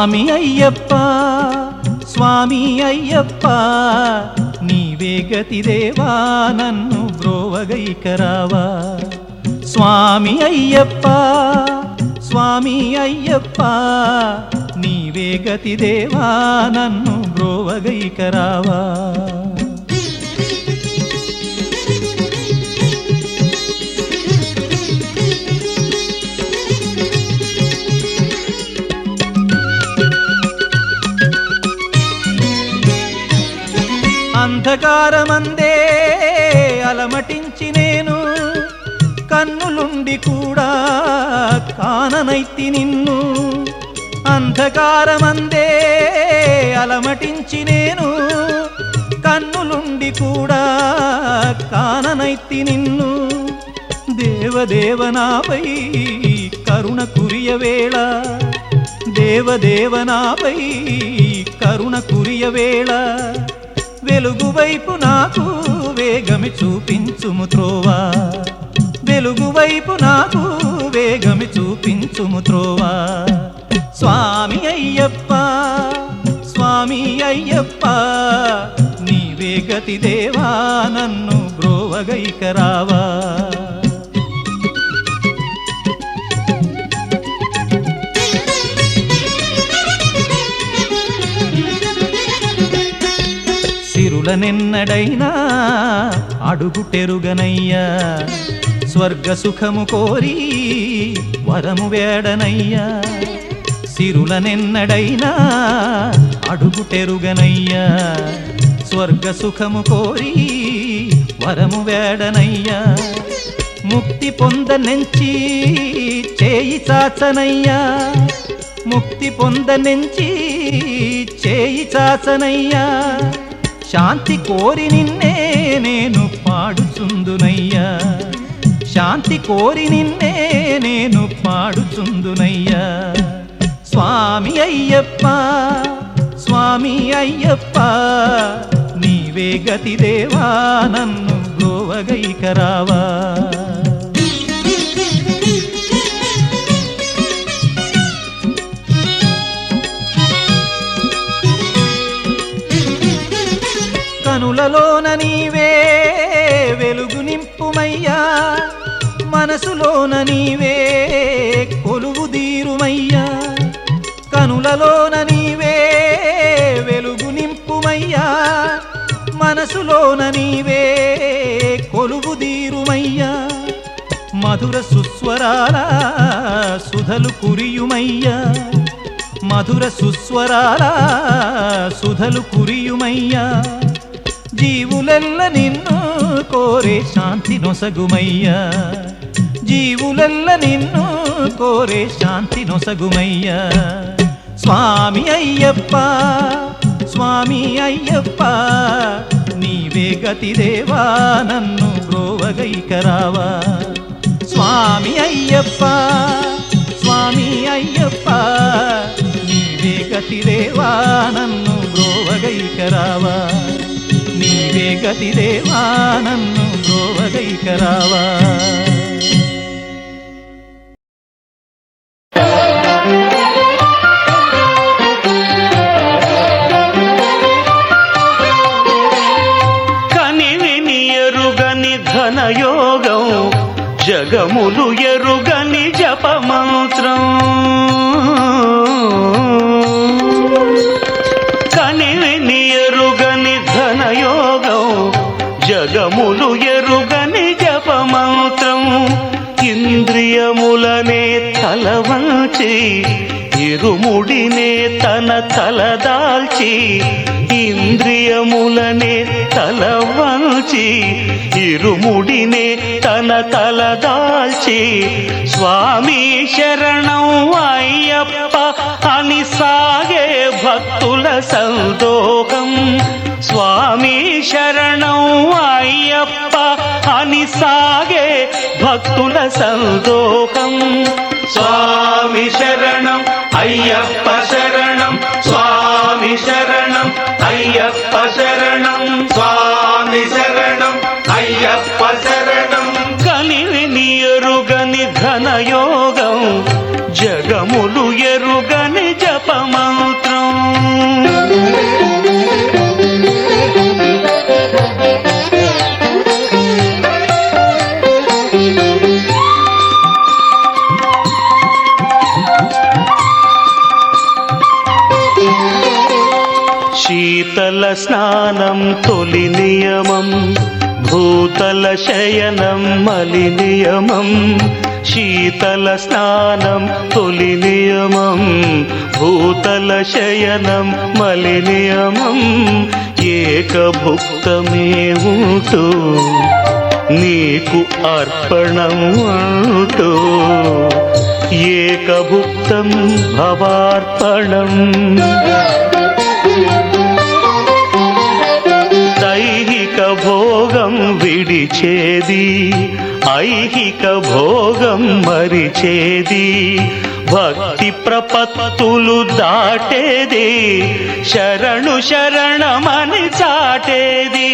స్వామి అయ్యప్ప స్వామి అయ్యప్ప నీవే గతి దేవా నన్ను బ్రోవగైకరావా స్వామి అయ్యప్ప స్వామి అయ్యప్ప నీవే గతి దేవా నన్ను బ్రోవగైకరావా అంధకారమందే అలమటించి నేను కన్నులుండి కూడా కాననైతి నిన్ను అంధకారమందే అలమటించి నేను కన్నులుండి కూడా కాననైతి నిన్ను దేవదేవనాపై కరుణ కురియవేళ దేవదేవనాపై కరుణ కురియవేళ వెలుగు వైపు నాకు వేగమి చూపించుము త్రోవా వెలుగు వైపు నాకు వేగమి చూపించుము త్రోవా స్వామి అయ్యప్ప స్వామి అయ్యప్ప నీవే గతి దేవా నన్ను బ్రోవగైకరావా సిరులనెన్నడైనా అడుగుటెరుగనయ్యా స్వర్గ సుఖము కోరి వరము వేడనయ్యా సిరులనెన్నడైనా అడుగుటెరుగనయ్యా స్వర్గ సుఖము కోరి వరము వేడనయ్యా ముక్తి పొందనెంచి చేయి చాచనయ్యా ముక్తి పొందనెంచి చేయి చాచనయ్యా శాంతి కోరి నిన్నే నేను పాడుచుందునయ్యా శాంతి కోరి నిన్నే నేను పాడుచుందునయ్యా స్వామి అయ్యప్ప స్వామి అయ్యప్ప నీవే గతి దేవా నన్ను బ్రోవగైకరావా కనులలోన నీవే వెలుగు నింపుమయ్యా మనసులోన నీవే కొలువు దీరుమయ్యా కనులలోన నీవే వెలుగు నింపుమయ్యా మనసులోన నీవే కొలువు దీరుమయ్యా మధుర సుస్వరాల సుధలు కురియుమయ్యా మధుర సుస్వరాల సుధలు కురియుమయ్యా జీవులెల్ల నిన్ను కోరే శాంతి నొసగుమయ్యా జీవులెల్ల నిన్ను కోరే శాంతి నొసగుమయ్యా స్వామి అయ్యప్ప స్వామి అయ్యప్ప నీవే గతి దేవా నన్ను బ్రోవగైకరావా స్వామి అయ్యప్ప స్వామి అయ్యప్ప నీవే గతి దేవా నన్ను బ్రోవగైకరావా నీవే గతి దేవా నన్ను బ్రోవగైకరావా కనివిని ఎరుగని ఘనయోగం జగములు ఎరుగని జపమంత్రం కనివిని ఎరుగని ఘనయోగం జగములు ఎరుగని జపమంత్రం ఇంద్రియములనే తలవంచి ఇరుముడినే తన తలదాల్చి ఇంద్రియములనే తలవంచి ఇరుముడినే తన తలదాల్చి స్వామి శరణం అయ్యప్ప అని సాగే భక్తుల సందోహం స్వామి శరణం అయ్యప్ప అని సాగే భక్తుల సందోహం స్వామి శరణం అయ్యప్ప శరణం స్వామి శరణం అయ్యప్ప శరణం స్వామి శరణం అయ్యప్ప శరణం కనివిని ఎరుగని ఘనయోగం జగములు ఎరుగని జపమా స్నానం తొలి నియమం, భూతల శయనం మలి నియమం. శీతల స్నానం తొలి నియమం, భూతల శయనం మలి నియమం. ఏకభుక్తమే ఉంటూ నీకు అర్పణం అంటూ, ఏకభుక్తం భవార్పణం. దైహిక భోగం విడిచేది, ఐహిక భోగం మరిచేది. భక్తి ప్రపత్తులు దాటేది, శరణు శరణమని చాటేది.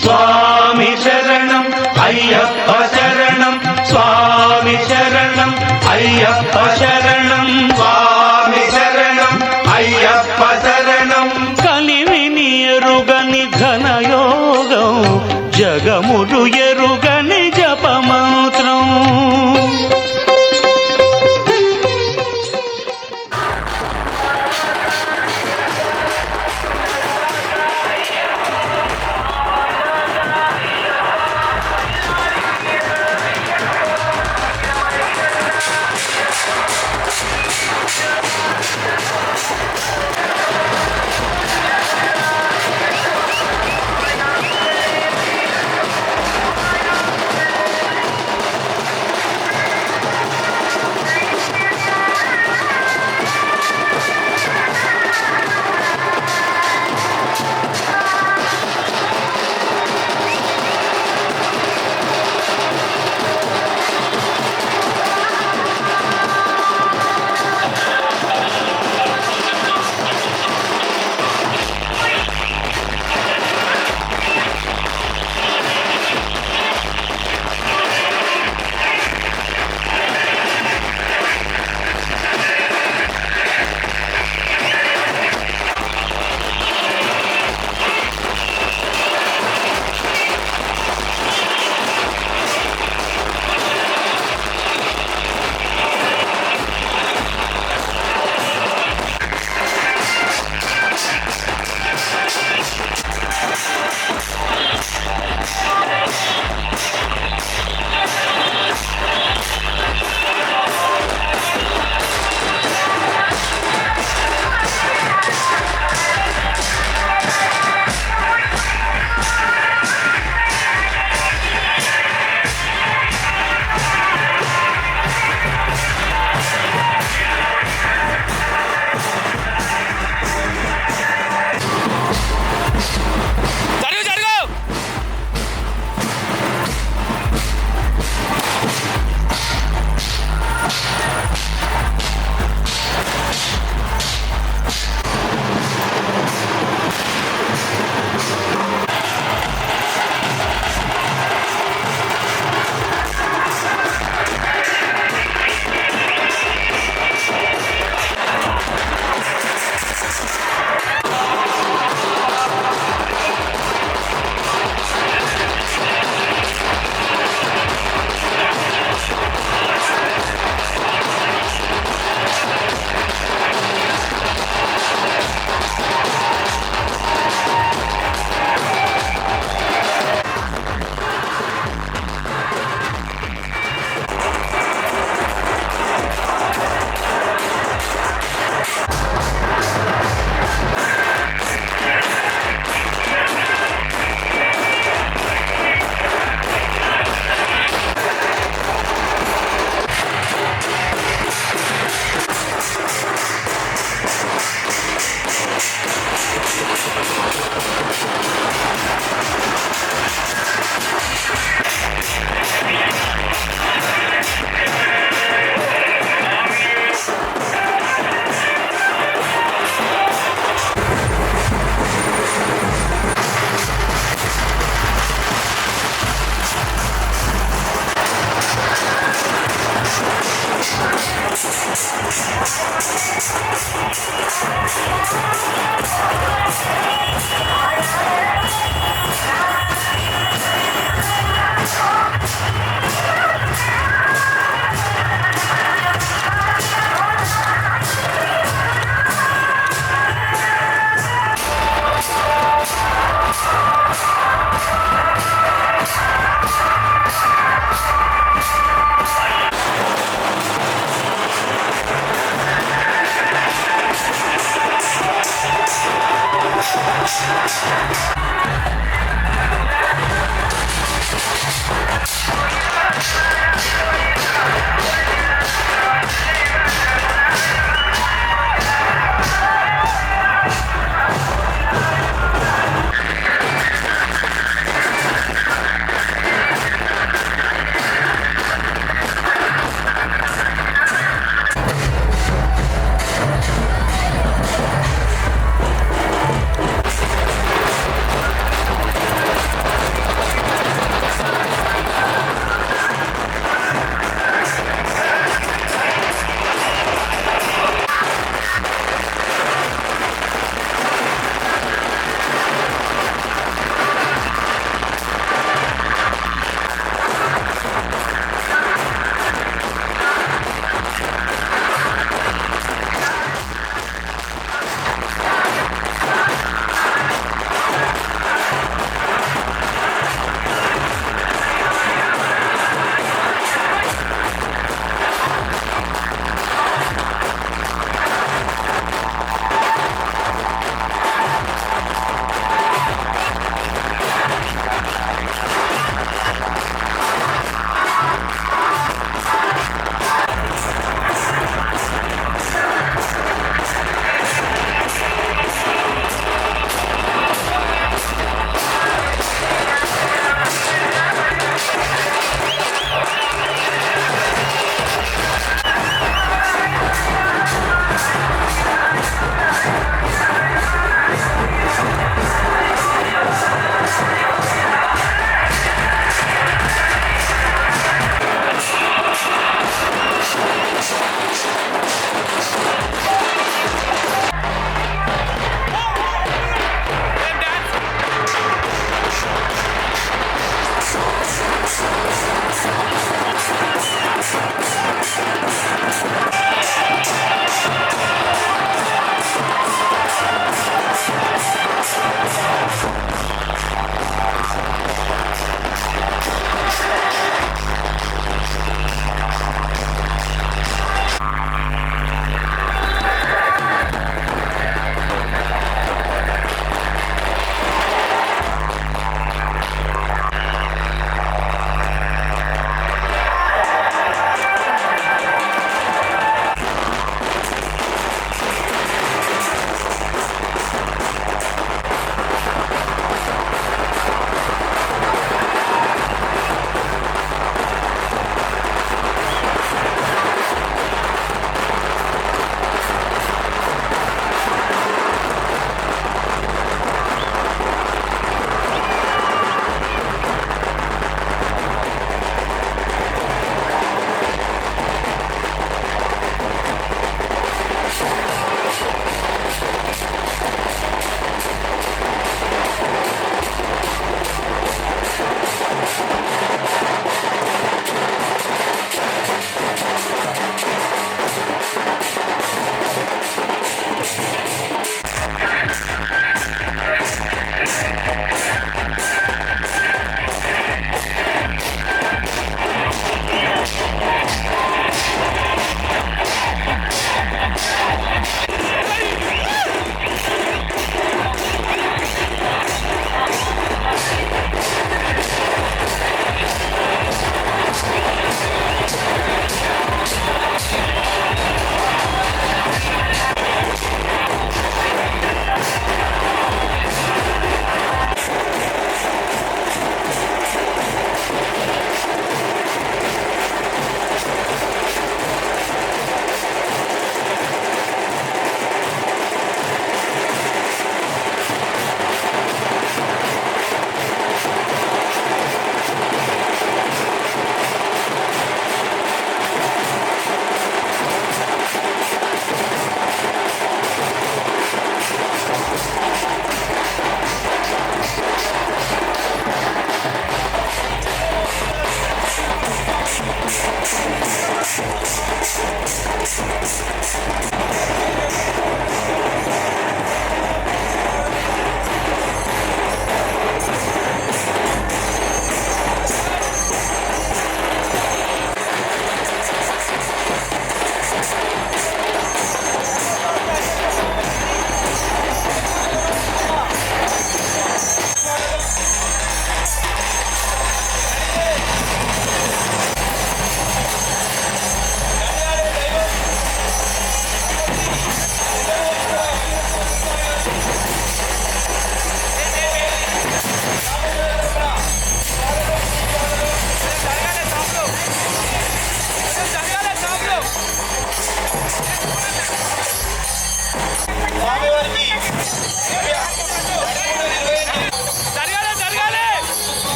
స్వామి శరణం అయ్యప్ప శరణం, స్వామి శరణం అయ్యప్ప శరణం, స్వామి శరణం అయ్యప్ప శరణం. కలివిని ఎరుగని ఘనయోగం, జగములు ఎరుగని జపమంత్రం.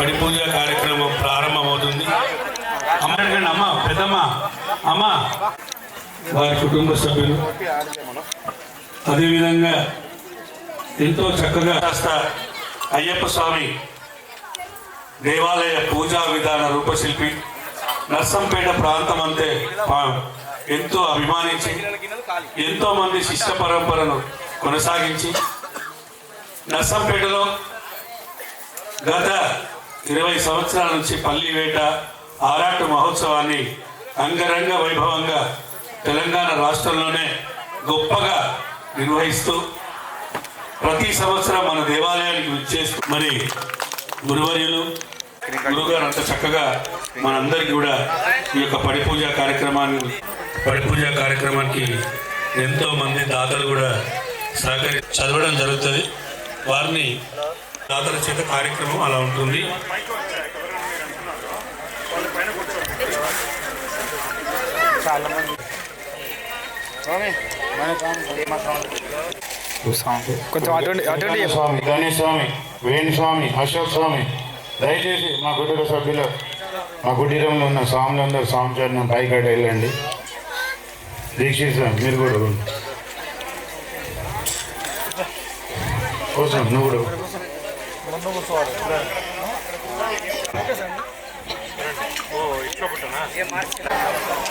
పడి పూజ కార్యక్రమం ప్రారంభమవుతుంది. అమ్మడికండి అమ్మ, పెద్దమ్మ, అమ్మ, వారి కుటుంబ సభ్యులు, అదేవిధంగా ఎంతో చక్కగా అయ్యప్ప స్వామి దేవాలయ పూజా విధాన రూపశిల్పి, నర్సంపేట ప్రాంతం అంతే ఎంతో అభిమానించి ఎంతో మంది శిష్య పరంపరను కొనసాగించి నర్సంపేటలో గత 20 సంవత్సరాల నుంచి పల్లి వేట ఆరాటు మహోత్సవాన్ని అంగరంగ వైభవంగా తెలంగాణ రాష్ట్రంలోనే గొప్పగా నిర్వహిస్తూ ప్రతి సంవత్సరం మన దేవాలయానికి విచ్చేస్తూ మరి గురువర్యులు గురుగారు అంత చక్కగా మనందరికీ కూడా ఈ యొక్క పడి పూజ కార్యక్రమానికి ఎంతో మంది దాతలు కూడా చదవడం జరుగుతుంది. వారిని దాతల చేత కార్యక్రమం అలా ఉంటుంది. స్వామి, గణేష్ స్వామి, వేణు స్వామి, అశోక్ స్వామి, దయచేసి మా కుటుంబ సభ్యులు, మా కుటీరంలో ఉన్న స్వాములందరూ స్వామిచారిని పైకాడ వెళ్ళండి. దీక్షిస్తాం, మీరు కూడా కోసం నువ్వు కూడా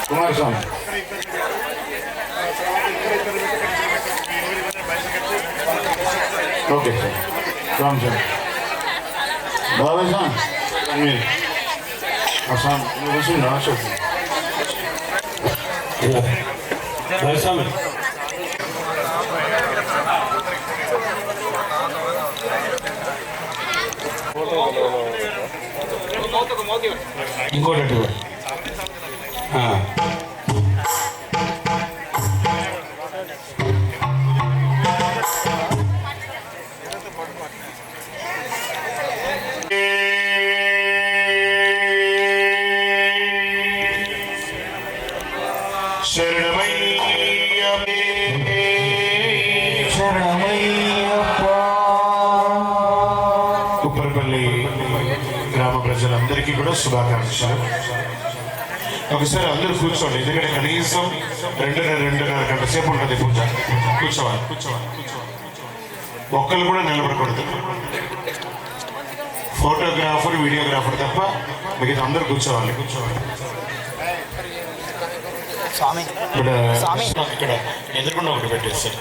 కుమారస్వామి ఓకే సార్, స్వామి సార్, బాబాయ్ సార్, మీరు స్వామి నువ్వు వస్తుందా? అశోక్ స్వామి ఇంకోటి ఉప్పరపల్లి గ్రామ ప్రజలందరికీ కూడా శుభాకాంక్షలు. ఒకసారి అందరూ కూర్చోండి, ఎందుకంటే కనీసం 2.5 గంట సేపు ఉంటుంది పూజ. కూర్చోవాలి, ఒక్కళ్ళు కూడా నిలబడకూడదు. ఫోటోగ్రాఫర్, వీడియోగ్రాఫర్ తప్ప మిగతా అందరూ కూర్చోవాలి. ఇక్కడ ఎదురుకుండా ఒకటి పెట్టేస్తారు.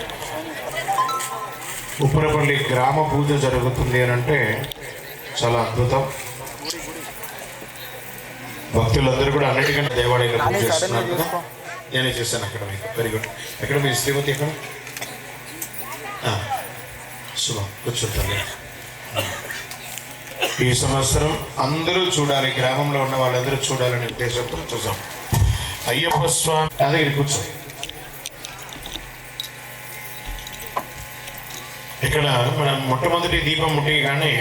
ఉప్పరపల్లి గ్రామ పూజ జరుగుతుంది అని అంటే చాలా అద్భుతం. భక్తులందరూ కూడా అన్నిటికంటే దేవాలయంలో పూజ చేస్తున్నారు కదా. నేనే చేశాను అక్కడ. మీకు వెరీ గుడ్. ఎక్కడ మీ శ్రీమతి ఎక్కడ? శుభం, కూర్చుంటుంది. ఈ సంవత్సరం అందరూ చూడాలి, గ్రామంలో ఉన్న వాళ్ళందరూ చూడాలనే ఉద్దేశంతో చూసాం. అయ్యప్ప స్వామి అదే కూర్చో. ఇక్కడ మనం మొట్టమొదటి దీపం ముట్టిగానే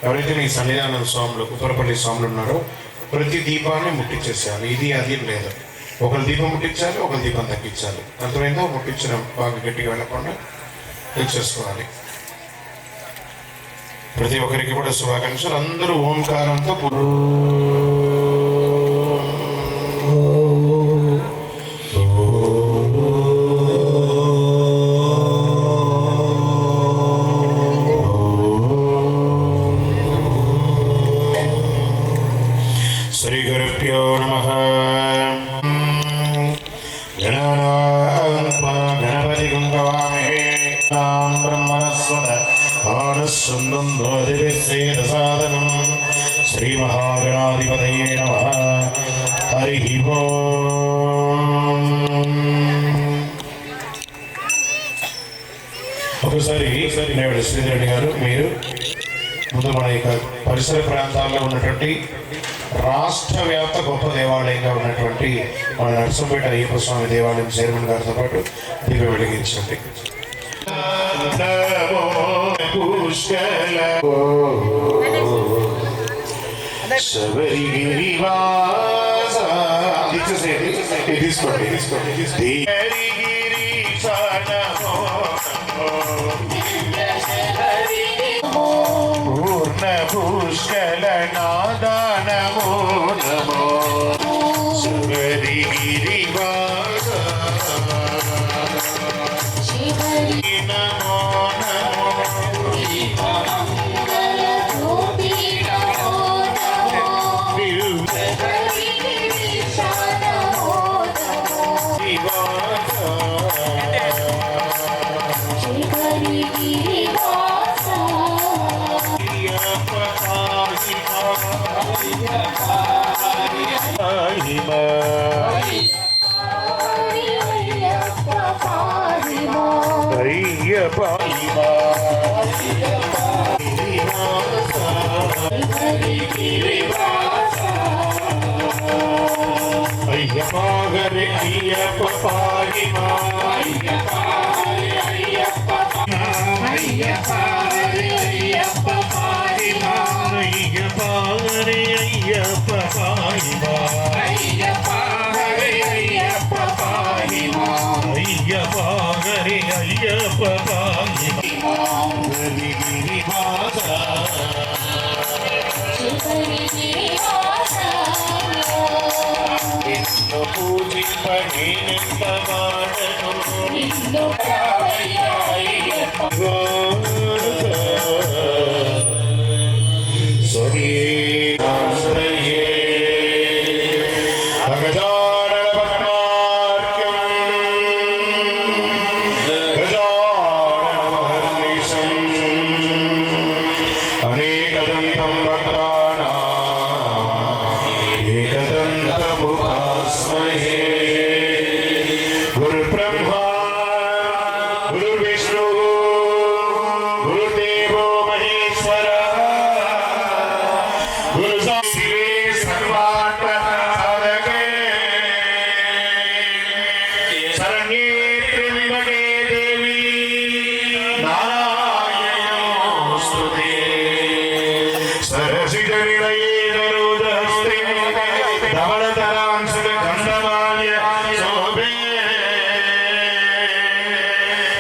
ఎవరైతే ఈ సన్నిధానం స్వాములు, ఉప్పరపల్లి స్వాములు ఉన్నారో ప్రతి దీపాన్ని ముట్టించేసేయాలి. ఇది అది లేదు, ఒకరు దీపం ముట్టించాలి, ఒకరు దీపం తగ్గించాలి. అర్థమైందో? ముట్టించడం బాగా గట్టిగా వెళ్ళకుండా తెచ్చేసుకోవాలి. ప్రతి ఒక్కరికి కూడా శుభాకాంక్షలు. అందరూ ఓంకారంతో శ్రీ గురుభ్యో నమః. గణపతి గుంగవామహే బ్రహ్మణస్వత ఆనస్సుందోదివిశ్రేదసాదనం. శ్రీ మహాగణాధిపతయే నమః. హరి ఓం. ఒకసారి నేడు శ్రీధరెడ్డి గారు, మీరు ముందు మన యొక్క పరిసర ప్రాంతాల్లో ఉన్నటువంటి రాష్ట్ర వ్యాప్త గొప్ప దేవాలయంగా ఉన్నటువంటి మన నర్సంపేట అయ్యప్ప స్వామి దేవాలయం చైర్మన్ గారితో పాటు దీపం వెలిగించండి. తీసుకోండి. పుష్కల నాదానమో నమో శబరిగిరివాస నమో నమో అయ్యప్ప పాహిమా పూజింపనేంత వాడను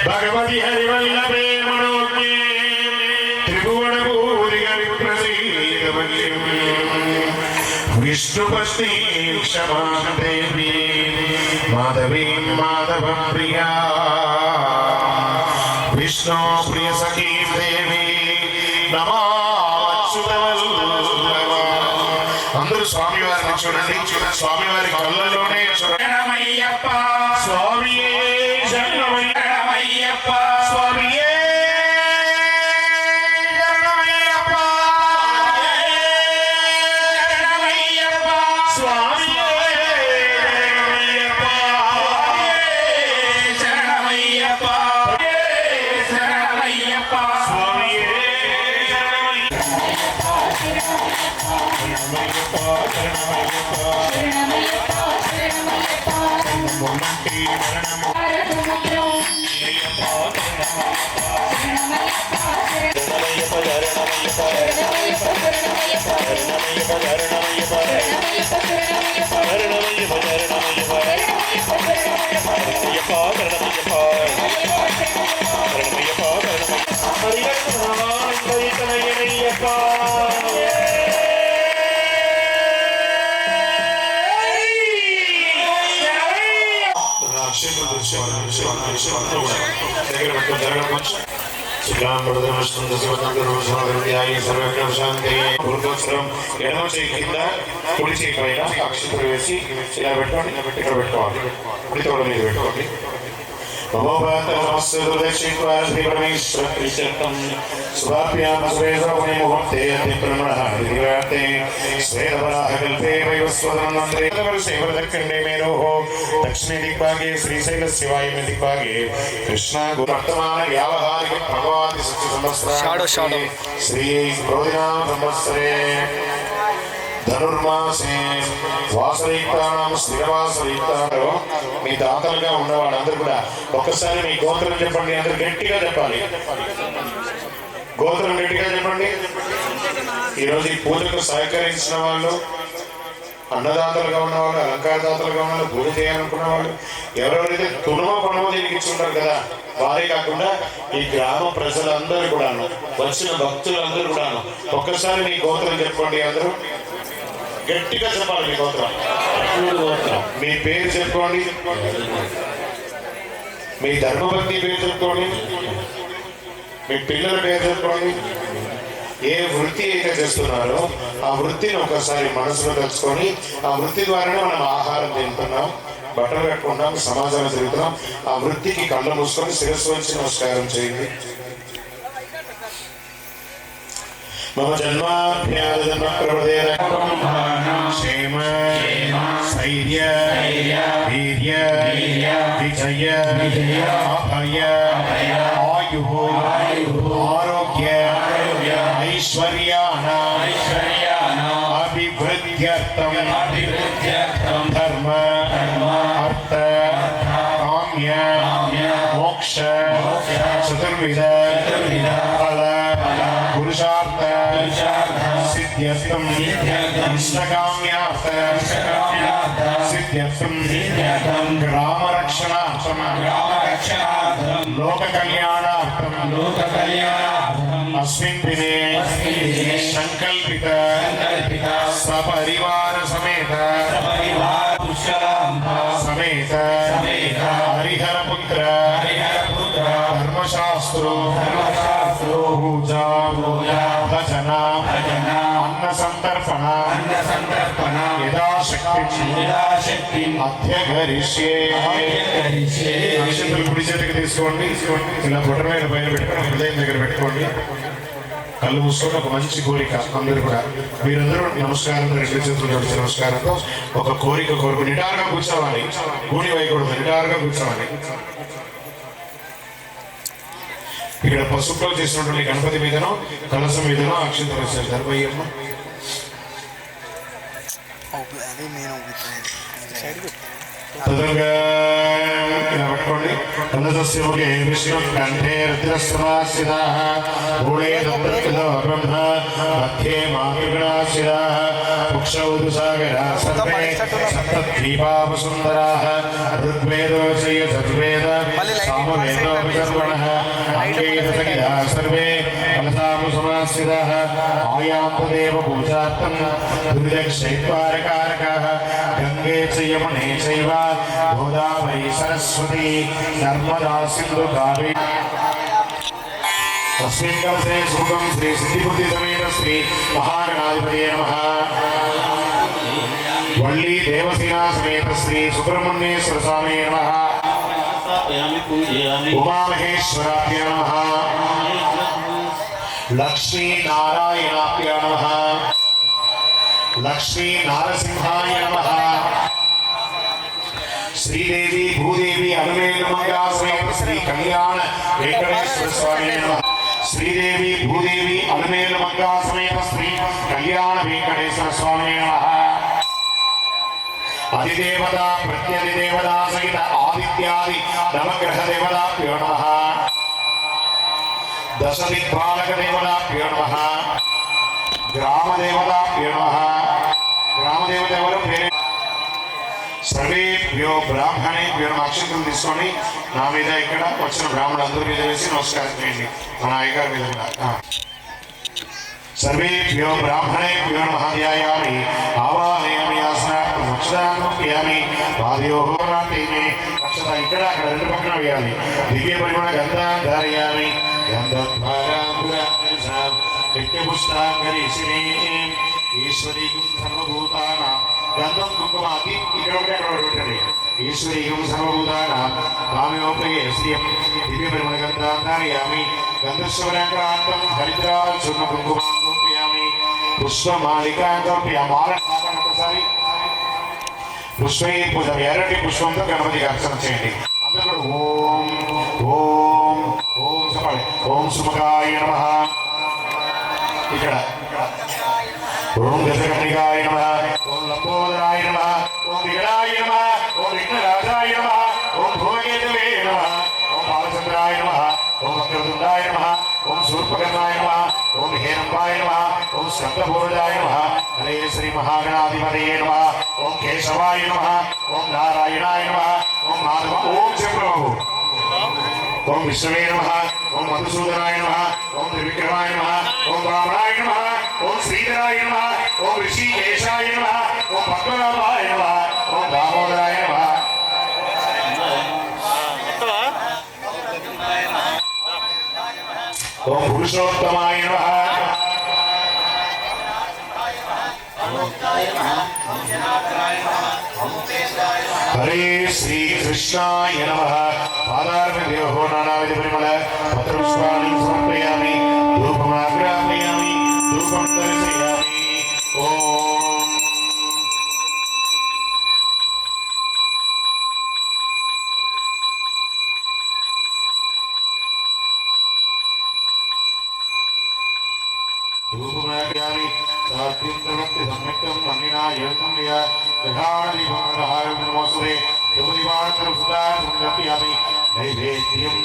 భగవతి హరివల్లభే మనోజ్ఞే త్రిభువన భూరి ప్రసీదవల్లిం విష్ణుపత్ని క్షమా దేవి మాధవీ మాధవ ప్రియా విష్ణు ప్రియ సఖీ దేవి నమాచ్యుతవల్లభ. అందరూ స్వామివారిని చూడండి, స్వామివారి కళ్ళలోనే శరణమయ్యప్ప స్వామియే శరణమయ్యప్ప స్వామియే శరణమయ్యప్ప శరణమయ్యప్ప స్వామియే శరణమయ్యప్ప శరణమయ్యప్ప స్వామియే ఎడమ చేయి కింద కుడి చేయి పైన అక్షితులు వేసి ఇలా పెట్టుకోండి, ఇక్కడ పెట్టుకోవాలి, కుడి తోడ మీద పెట్టుకోండి. దక్షిణ దిగ్భాగే శ్రీశైల శివాయ దిగ్భాగే కృష్ణ వర్తమాన వ్యావహారిక భగవాది సంవత్సరం శ్రీ క్రోధినామ సంవత్సరే ధనుర్మాసే వాసరయుక్తానం స్థిరవాసరయుక్తాలు మీ దాతలుగా ఉన్నవాడు అందరూ కూడా ఒక్కసారి మీ గోత్రం చెప్పండి. అందరూ గట్టిగా చెప్పాలి, గోత్రం గట్టిగా చెప్పండి. ఈరోజు ఈ పూజకు సహకరించిన వాళ్ళు అన్నదాతలుగా ఉన్నవాళ్ళు, అలంకారదాతలుగా ఉన్న వాళ్ళు, పూజ చేయాలనుకున్న వాళ్ళు, ఎవరెవరైతే పణమో దీనికి ఇచ్చుంటారు కదా, వారే కాకుండా ఈ గ్రామ ప్రజలందరూ కూడాను, వచ్చిన భక్తులందరూ కూడాను ఒక్కసారి మీ గోత్రం చెప్పుకోండి. అందరూ గట్టిగా చెప్పాలి. మీ గోత్రం, మీ పేరు చెప్పుకోండి, మీ ధర్మపత్ని పేరు చెప్పుకోండి, మీ పిల్లల పేరు చెప్పుకోండి. ఏ వృత్తి అయితే చేస్తున్నారో ఆ వృత్తిని ఒకసారి మనసులో తెచ్చుకొని, ఆ వృత్తి ద్వారానే మనం ఆహారం తింటున్నాం, బట్టలు కట్టుకుంటాం, సమాజంలో తిరుగుతున్నాం. ఆ వృత్తికి కళ్ళు మూసుకొని శిరస్సు వచ్చి నమస్కారం చేయండి. మమ జన్మాభ్యాజన్మ ప్రవదేన క్షేమ స్థైర్య వీర్య విజయ అభయ ఆయు ఆరోగ్య ఐశ్వర్యాణం అభివృద్ధ్యర్థం ధర్మ అర్థ కామ్య మోక్ష చతుర్విధ ఫల పురుషార్థ సిద్ధ్యర్థం ఇష్టకామ్యార్థ సిద్ధ్యర్థం గ్రామరక్షణార్థం లోక కళ్యాణార్థం అస్మిన్ దినే సంకల్పిత సపరివార సమేత హరిహరపుత్ర ధర్మశాస్త్రో పూజా భజన అన్న సంతర్పణ యథాశక్తి అధ్యగరిష్యే. నక్షత్రం కుడి చేతికి తీసుకోండి, ఇలా బొట్ట మీద పైన పెట్టుకొని హృదయం దగ్గర పెట్టుకోండి. కళ్ళు మూసుకొని ఒక మంచి కోరిక అందరూ కూడా, మీరందరూ నమస్కారం, రెండు చేతులు జోడించి నమస్కారంతో ఒక కోరిక కోరుకు నిటారుగా కూర్చోవాలి, గూడి వేయకూడదు, నిటారుగా కూర్చోవాలి. ఇక్కడ పసుపులో చేసినటువంటి గణపతి మీదనో కలసం మీదనో అక్షంతలు వచ్చారు. ధర్మయ్యమ్మ పట్టుకోండి. కందస్యముఖే విష్ణు కంఠే రుద్రస్రమాసిదాః మూలే దత్తృదో బ్రహ్మ మధ్యే మాతృగణాసిదాః పుక్షౌదు సాగరాः సర్వే సప్తద్వీపావసుందరాः ఋగ్వేదో యజుర్వేద సామవేదో వికర్మణः అంగే దశగిరాः సర్వే కలసాము సమాసిదాः ఆయాంతదేవ పూజార్థం దుర్దక్షైత్వారకారకాः గంగే చ యమునే చైవ గోదావరి సరస్వతి నర్మదా సింధు కావేరీ. తస్మిన్ కలశే శుభం శ్రీ సిద్ధిబుద్ధి సమేత శ్రీ మహాగణాధిపతయే నమః. వల్లి దేవసేనా సమేత శ్రీ సుబ్రహ్మణ్యేశ్వర స్వామియే నమః. ఉమామహేశ్వరాభ్యే నమః. లక్ష్మీ నారాయణాభ్యే నమః. లక్ష్మీ నారసింహాయ నమః. శ్రీదేవి భూదేవి అనుమేలుమంగా సమేత శ్రీ కళ్యాణ వెంకటేశ్వర స్వామి నమః. శ్రీదేవి భూదేవి అనుమేలుమంగా సమేత శ్రీ కళ్యాణ వెంకటేశ్వర స్వామి నమః. అధిదేవత ప్రత్యధిదేవత సహిత ఆదిత్యాది నవగ్రహ దేవతాభ్యో నమః. దశదిక్పాలక దేవతాభ్యో నమః. గ్రామ దేవతాభ్యో నమః. గ్రామ దేవత ఎవరు? సర్వేభ్యో బ్రాహ్మణేభ్యో అక్షంతలు తీసుకొని నా మీద ఇక్కడ వచ్చిన బ్రాహ్మణులందరి మీద వేసి నమస్కారం చేయండి. మన అయ్యగారి మీద కూడా. సర్వేభ్యో బ్రాహ్మణేభ్యో మహాధ్యాయామి ఆవాహయామి ఆసనార్థం అక్షరామి పాదయోహో నాట్యమే. అక్షత ఇక్కడ అక్కడ రెండు పక్కన వేయాలి. దివ్య పరిమళ గంధాం ధారయామి గంధద్వారాం నిత్యపుష్టాంగరీశ్వరీ ఈశ్వరీకం సర్వభూతానాం గంధం కుంకుమాది ఇక్కడ ఒకటి అక్కడ పెట్టండి. ఈశ్వరీకం సర్వభూతానాం కామ్యోపయే శ్రియం దివ్య పరిమళ గంధాం ధారయామి గంధస్వరాంకాంతం హరిద్రాల్ చూర్ణ కుంకుమాం సమర్పయామి. పుష్పమాలికాం సమర్పయామి. ఒకసారి పుష్పై పూజ ఎర్రటి పుష్పంతో గణపతికి అర్చన చేయండి. అందరూ కూడా ఓం ఓం ఓం చెప్పాలి. ఓం సుముఖాయ నమః. ఇక్కడ ఓం దశకర్ణికాయ నమః. ఓం లంబోదరాయ నమః. ఓం వికటాయ నమః. ఓం విఘ్నరాజాయ నమః. ఓం భోగేతవే నమః. ఓం బాలచంద్రాయ నమః. ఓం వక్రతుండాయ నమః. ఓం శూర్పకర్ణాయ నమః. ఓం హేరంబాయ నమః. ఓం స్కందపూర్వజాయ నమః హరే శ్రీ మహాగణాధిపతయే నమః ఓం కేశవాయ నమః ఓం నారాయణాయ నమః ఓం మాధవ ఓం చంద్రబాబు ఓం విష్ణవే నమః ఓం మధుసూదనాయ నమః ఓం త్రివిక్రమాయ నమః ఓం వామనాయ నమః ఓం శ్రీధరాయ నమః ఓం ఋషికేశాయ నమః ఓం పద్మనాభాయ నమః ఓం దామోదరాయ నమః ఓం పురుషోత్తమాయ నమః హరే శ్రీ కృష్ణాయ నమః పాదార్పణో నానావిధ పరిమళ పత్రపుష్పాణి సమర్పయామి ధూపమాగ్రాపయామి ధూపం దర్శయామి ఓం ధూపమాగ్రామి సాత్వింద్రవక్తి సమ్యక్తం మన్నినా యోగం యా దహాదీపమహాయ నమోస్తుతే యోగివాంతరం సుదా సుందర్యామి నైవేద్యం.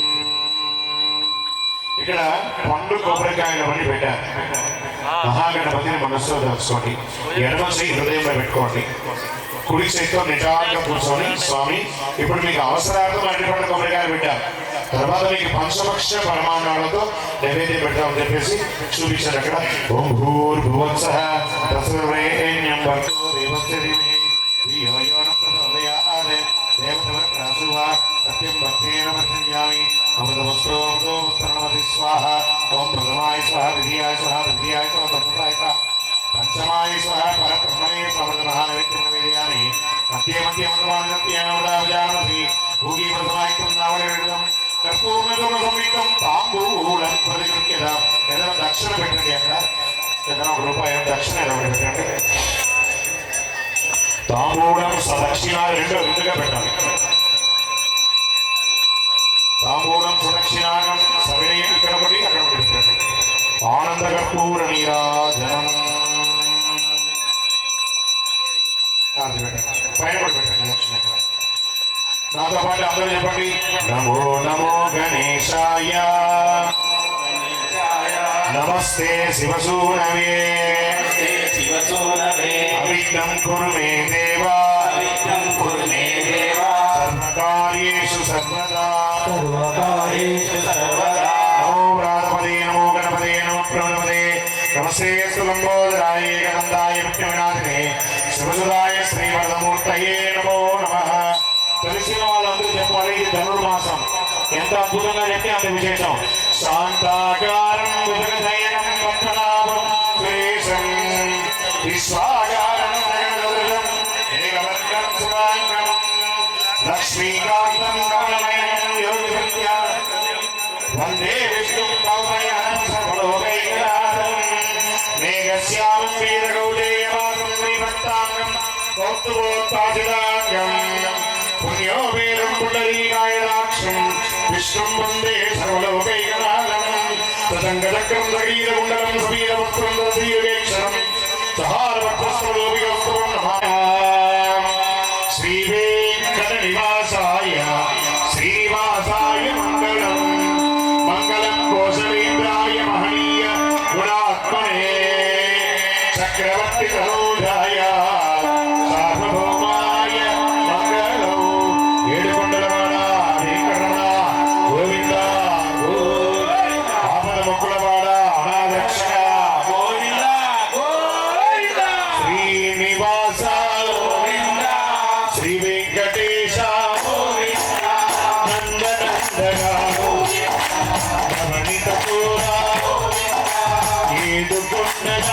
ఇక్కడ పండు కొబ్బరికాయలు అన్ని పెట్టారు. మహాగణపతిని మనస్సులో తెలుసుకోండి. ఎడమ చేయి హృదయంలో పెట్టుకోండి. కుడి చేతితో నిటారుగా కూర్చొని స్వామి ఇప్పుడు మీకు అవసరార్థం అడ్డుపడిన కొబ్బరికాయలు పెట్టారు. తర్వాత మీకు పంచపక్ష పరమాణాలతో నైవేద్యం పెడతామని చెప్పేసి చూపించారు. అక్కడ ఓం భూర్భువత్సః తస్మరేణ్యం భర్గో దేవస్య ధీమహి ధియో యో నః ప్రచోదయాత్ దేవతవక్రాసువా సత్యం భక్తేన వర్ధయామి అమృతవస్త్రోమృతో వస్త్రమతి స్వాహ ఓం ప్రథమాయ స్వాహ ద్వితీయాయ స్వాహ తృతీయాయ స్వాహ చతుర్థాయ స్వాహ పంచమాయ స్వాహ పరబ్రహ్మణే సమృతమహానైవేద్యం నివేదయామి మధ్య మధ్య మంత్రమానమసి భూగి ప్రథమాయికం నావళం కర్పూర్ణగుణ సంయుక్తం తాంబూలం ప్రతిగృహ్యత. ఏదైనా దక్షిణ పెట్టండి. అక్కడ ఏదైనా ఒక రూపాయి దక్షిణ ఏదో పెట్టండి. తాంబూలం సదక్షిణ రెండుగా పెట్టాలి. తాంబూలం సదక్షిణాగం సవినయం ఇక్కడ ఒకటి అక్కడ ఒకటి పెట్టండి. ఆనంద కర్పూర నీరాజనం పైన కూడా పెట్టండి. దక్షిణ నాతో పాటు అందరూ చెప్పండి. నమో నమో గణేశాయ నమస్తే శివసూనవే అవిఘ్నం కురు మే దేవా సర్వకార్యేషు సర్వదా నమో వ్రాతపదే నమో గణపదే నమో ప్రణపదే నమస్తే లంబోదరాయ గంధాయ విఘ్నవినాశినే శివసుదాయ శ్రీవరదమూర్తయే నమో నమః. తెలిసిన వాళ్ళందరూ చెప్పాలి. ఇది ధనుర్మాసం. ఎంత అద్భుతంగా చెప్తే అంత విశేషం. శాంతాకారం విజగశయనం పద్మనాభం సురేశం విశ్వాకారం నయనదృశం ఏకవర్గం సురాంగం లక్ష్మీకాంతం కమలనయనం యోగిసంధ్యా వందే విష్ణుం భవమయనం సర్వలోకైకనాథం మేఘశ్యామం వీరగౌజేయవాసం శ్రీభక్తాంగం కౌస్తుభోత్పాదితాంగం పుణ్యో వేదం పుండరీకాయదాక్షం విష్ణుం వందే సర్వలోకైకనాథం తదంగచక్రం దగీరకుండలం సమీరవక్త్రం దశీయుగేక్షరం సహారవక్షస్వలోపికౌస్తవం నమః. శ్రీ వెంకట నివాసాయ శ్రీనివాసాయ మంగళం మంగళం కోశలేంద్రాయ మహనీయ గుణాత్మనే చక్రవర్తి తనూజాయ సార్వభౌమాయ మంగళం. ఏడుకొండలవాడ వెంకటరమణ గోవింద ఆపద మొక్కులవాడ అనాథరక్షక శ్రీనివాస శ్రీ వెంకటేశ నందనందన రమణిత ఏడుకొండల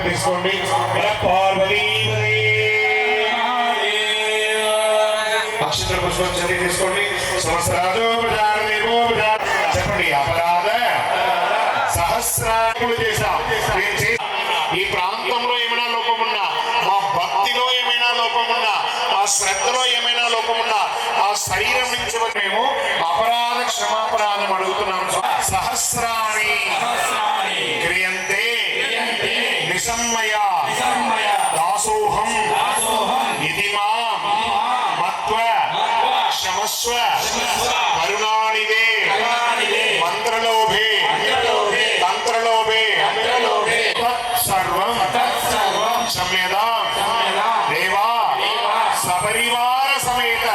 తీసుకోండి. పార్వతీ అక్షర పుష్పం చర్య తీసుకోండి. చెప్పండి. అపరాధ సహస్రాలు చేశాం. ఈ ప్రాంతంలో ఏమైనా లోపమున్నా, మా భక్తిలో ఏమైనా లోపమున్నా, ఆ శ్రద్ధలో ఏమైనా లోపమున్నా, ఆ శరీరం నుంచి మేము అపరాధ క్షమాపరాధం అడుగుతున్నాము. సహస్రాణి క్రియంతే నిసమ్మయ దాసోహం ఇది మాం మత్వ క్షమస్వ కరుణానిదే మంత్రలోభే తంత్రలోభే తత్సర్వం క్షమ్యతాం దేవా సపరివార సమేత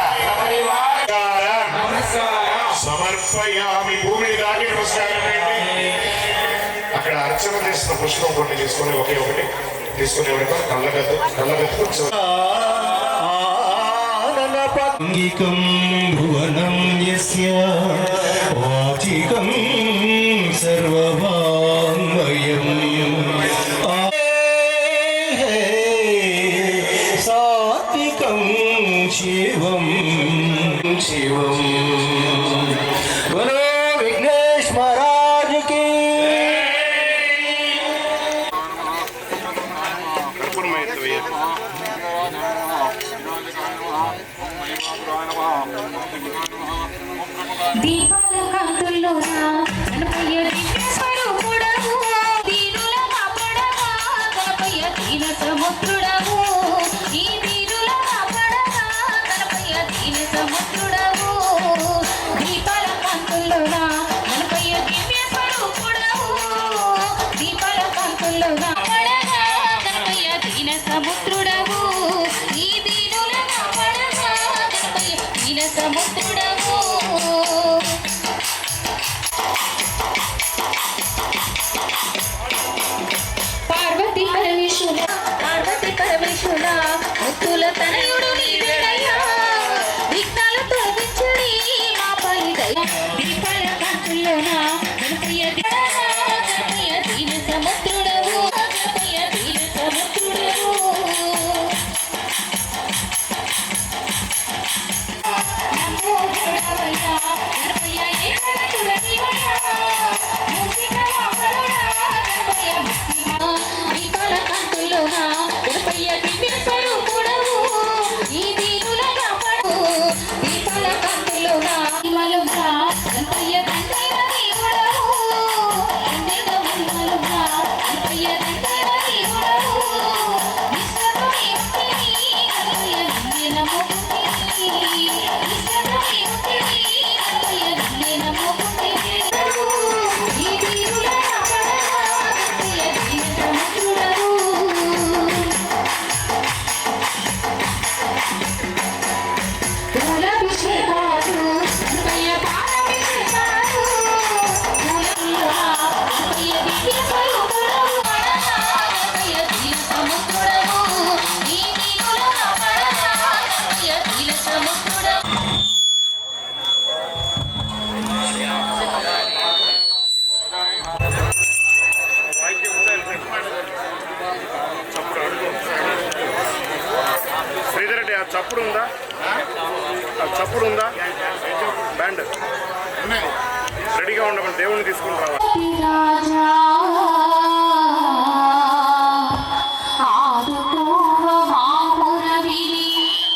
సమర్పయామి. భూమిని దాటి నమస్కారం. అక్కడ అర్చన చేసిన పుష్పం కొన్ని తీసుకొని ఒకే ఒకటి తీసుకుని కళ్ళగద్దు అంగికం భువనం యస్య వాచికం సర్వవాంగ్మయం సాత్వికం శివం శివం. బలో విఘ్నేశ్ మహారాజ్ కి. దీపాల కాంతుల్లోనా గణపయ్య దివ్య స్వరూపుడవు, దీనుల కాపాడవా గణపయ్య దీన సముద్రుడవు, ఈ దీనుల కాపాడవా గణపయ్య దీన సముద్రుడవు. దీపాల కాంతుల్లోనా గణపయ్య దివ్య స్వరూపుడవు, దీపాల కాంతుల్లోనా కాపాడవా గణపయ్య దీన సముద్రుడవు, ఈ దీనుల కాపాడవా గణపయ్య దీన సముద్రుడవు. పార్వతీ పరమేశ్వర ముత్తుల తనయుడు నీవేనయ్యా, విఘ్నాలు తొలగించుడి మాపై దయ. దీపాల కాంతుల్లోన గణపయ్య గణపయ్య దీన సముద్రుడవు, గణపయ్య దీన సముద్రుడవు. నమో గణపయ్య గణపయ్య ఏకనాథుడ నీవయ్యా, మూషిక వాహనుడా గణపయ్య దీపాల కాంతుల్లోన గణపయ్య దివ్య స్వరూపుడవు, ఈ దీనుల కాపాడు. దీపాల కాంతుల్లోన మలుగా గణపయ్య దండైన దేవుడవు, దండైన మలుగా గణపయ్య దండైన దేవుడవు. విశ్వకవి ముక్తిని గణపయ్య నిన్నే నమ్ముకుంటిని, విశ్వకవి ముక్తిని గణపయ్య నిన్నే నమ్ముకుంటిని. ఈ దీనుల కాపాడవా గణపయ్య దీన సముద్రుడవు. పూలాభిషేకాలు గణపయ్య పాలాభిషేకాలు, పూలల్లోన గణపయ్య దివ్య స్వరూపుడవు, గణపయ్య దీన సముద్రుడవు, ఈ దీనుల కాపాడవా గణపయ్య దీన సముద్రుడవు. శ్రీధర్ రెడ్డి, ఆ చప్పుడు ఉందా? ఆ చప్పుడు ఉందా? బ్యాండ్ రెడీగా ఉండమని దేవుణ్ణి తీసుకుని రావాలి. రాజా ఆదుకోవ మామురవిని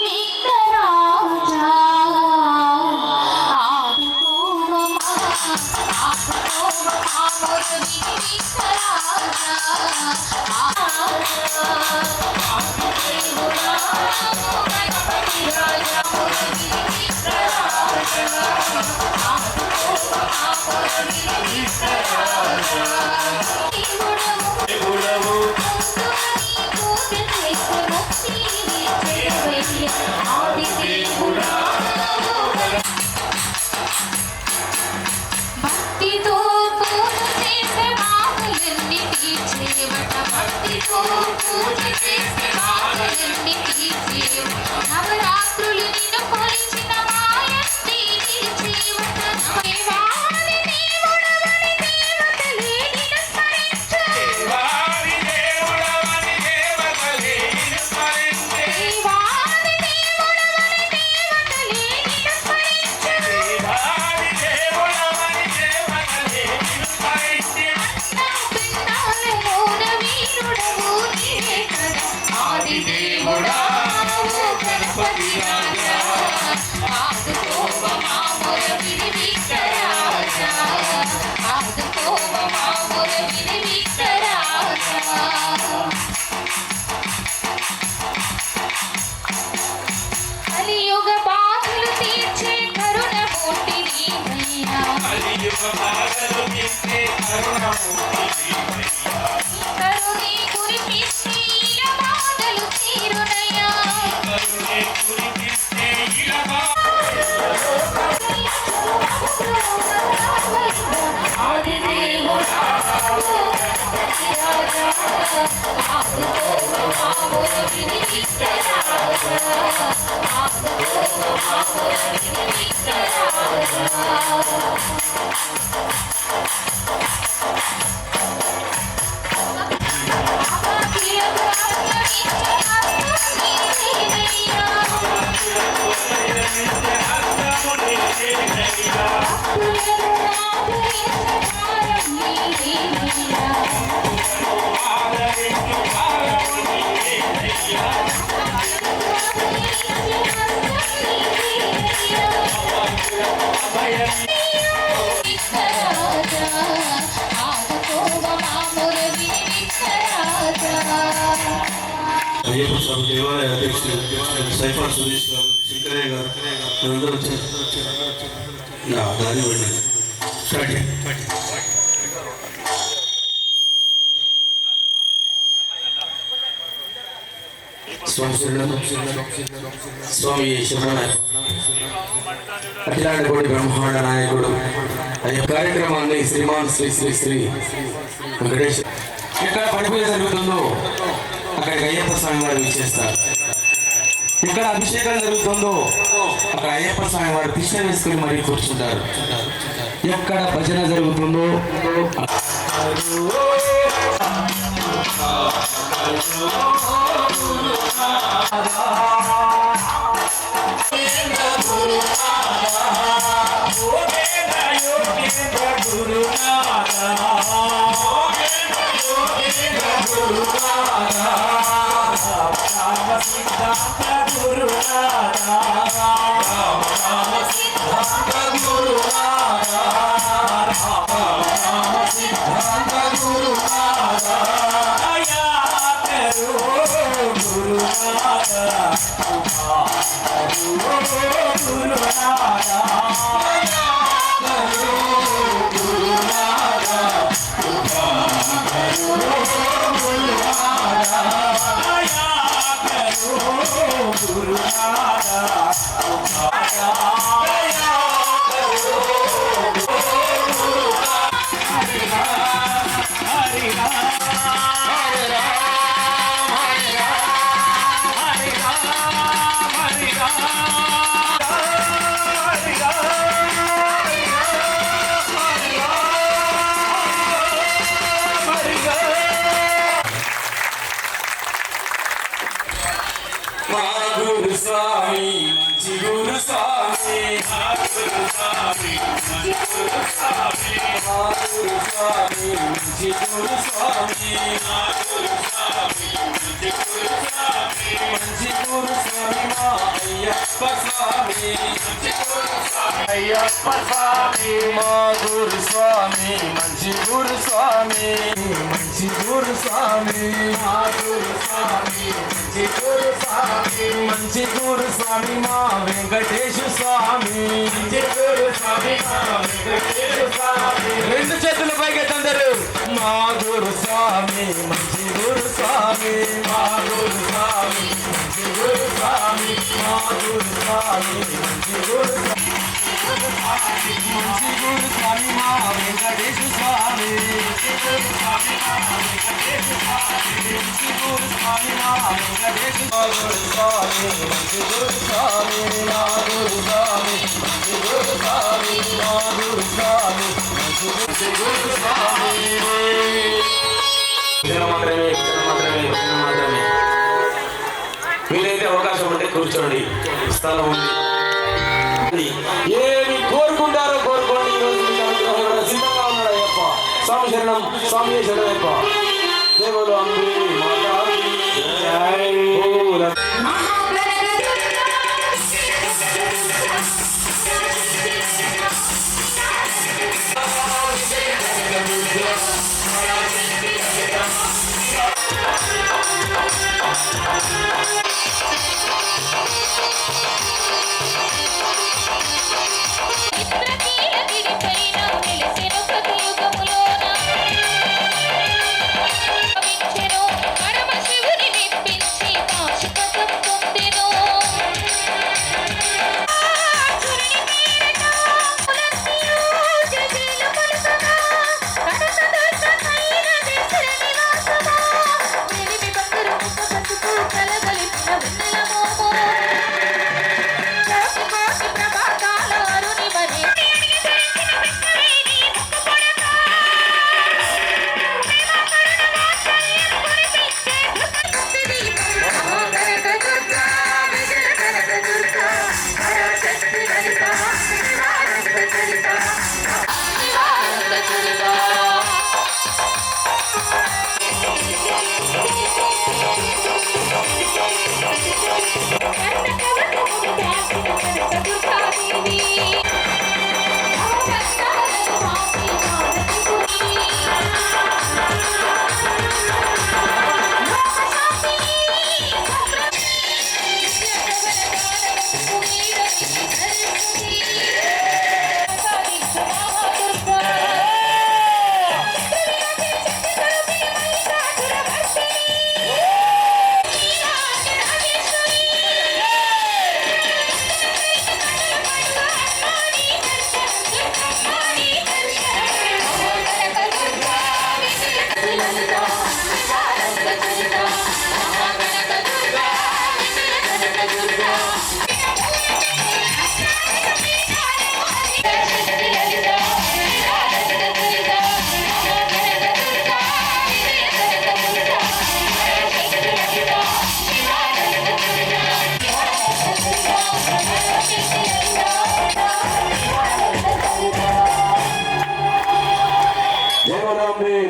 విఘ్నరాజా, ఆదుకోవ మామురవిని విఘ్నరాజా. ఆదుదేవుడా గణపతి రాజా మురవిని విఘ్నరాజా, ఆదుకోవ మామురవిని విఘ్నరాజా. దేవుడవు భక్తితో పూజ చేసే మాకు కరుణే కురిపిస్తే ఇలా బాధలు తీరునయ్యా అయ్యప్ప స్వామి దేవాలయ అధ్యక్షులు సైఫా సురేష్ గారు శంకరయ్య గారు అందరూ వచ్చారు దాని వెళ్ళి స్టార్ట్ స్వామి స్వామి శరణ అఖిలాండ కోటి బ్రహ్మాండ నాయకుడు అయ్యే కార్యక్రమాన్ని శ్రీమాన్ శ్రీ శ్రీ శ్రీ వెంకటేష్ ఎక్కడ పడిపోయి జరుగుతుందో అక్కడికి అయ్యప్ప స్వామి వారు విచ్చేస్తారు. ఇక్కడ అభిషేకం జరుగుతుందో అక్కడ అయ్యప్ప స్వామి వారు కృష్ణ వేసుకుని మరీ కూర్చుంటారు. ఎక్కడ భజన జరుగుతుందో అయ్యప్ప స్వామి మా గురు స్వామి మంచి గురు స్వామి మంచి గురు స్వామి మా గురు స్వామి మంచి గురు స్వామి మంచి గురు స్వామి మా వెంకటేశ స్వామి మంచి గురు స్వామి మా వెంకటేశ స్వామి రెండు చేతుల పైకి అందరూ మా గురు స్వామి మంచి గురు స్వామి మా గురు స్వామి మంచి గురు స్వామి మా గురు స్వామి మంచి గురు స్వామి మంచి గురు స్వామి మా వెంకటేశ స్వామి మంచి గురు స్వామి మా వెంకటేశ స్వామి మంచి గురు స్వామి మా వెంకటేశ స్వామి మంచి గురు స్వామి మా గురు స్వామి మంచి గురు స్వామి మా గురు స్వామి మంచి గురు స్వామి మాత్రమే మాత్రమే వీలైతే అవకాశం ఉంటే కూర్చోండి, స్థలం ఉంది. ఏమి కోరుకుంటారో కోరుకోండి. ఈ రోజు మీకు అనుగ్రహం సిద్ధంగా ఉన్నాడు అయ్యప్ప. స్వామి శరణం, స్వామి శరణయ్యప్ప. దేవుడు అంబి మాతాకి జై. ప్రతి అగిడిపైన వెలిసిన ప్రతి యుగముల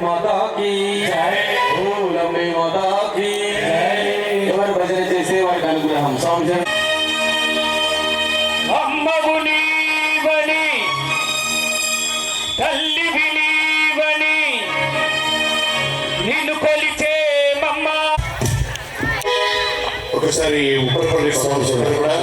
माता की लंबे माता की ఎవరు భజన చేసే వారికి అనుగ్రహం సంవత్సరం అమ్మవు నీవని తల్లివి నీవని నిన్ను కొలిచే మమ్మ. ఒకసారి ఉపరపల్లి సంవత్సరం కూడా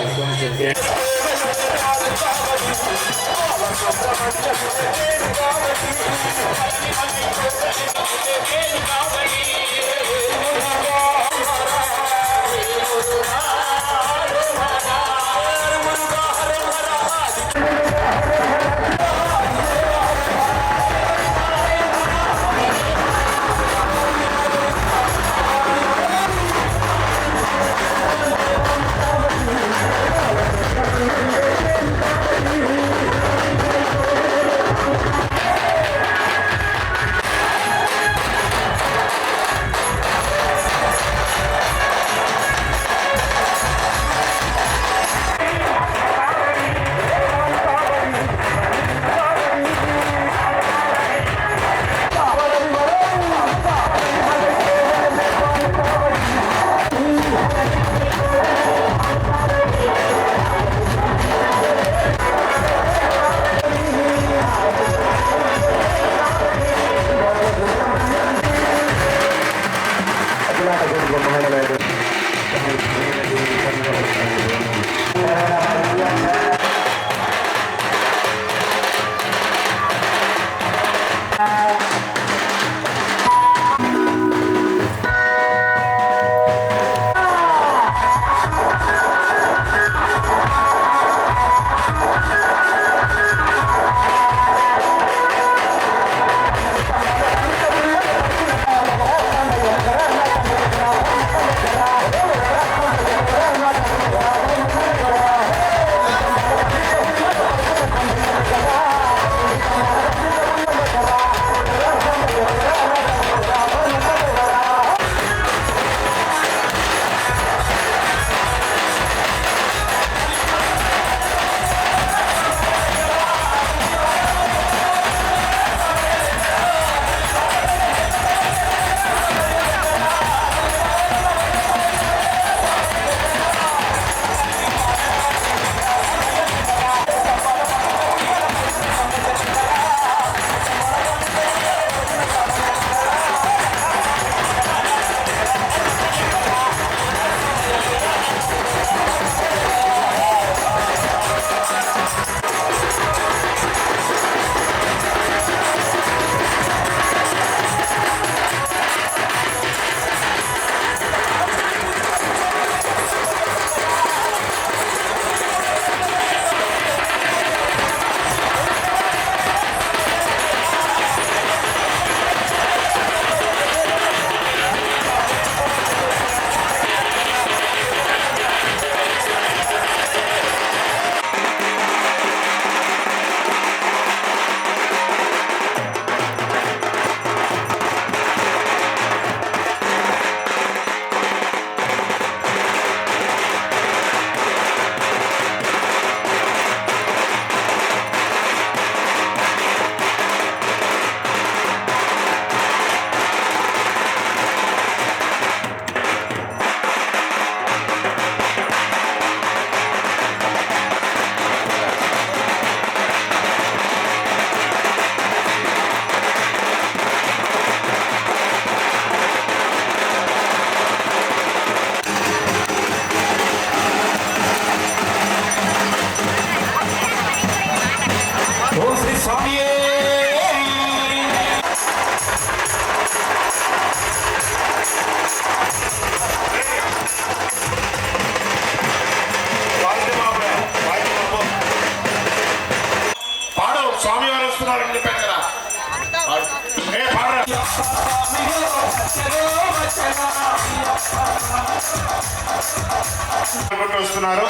వస్తున్నారు.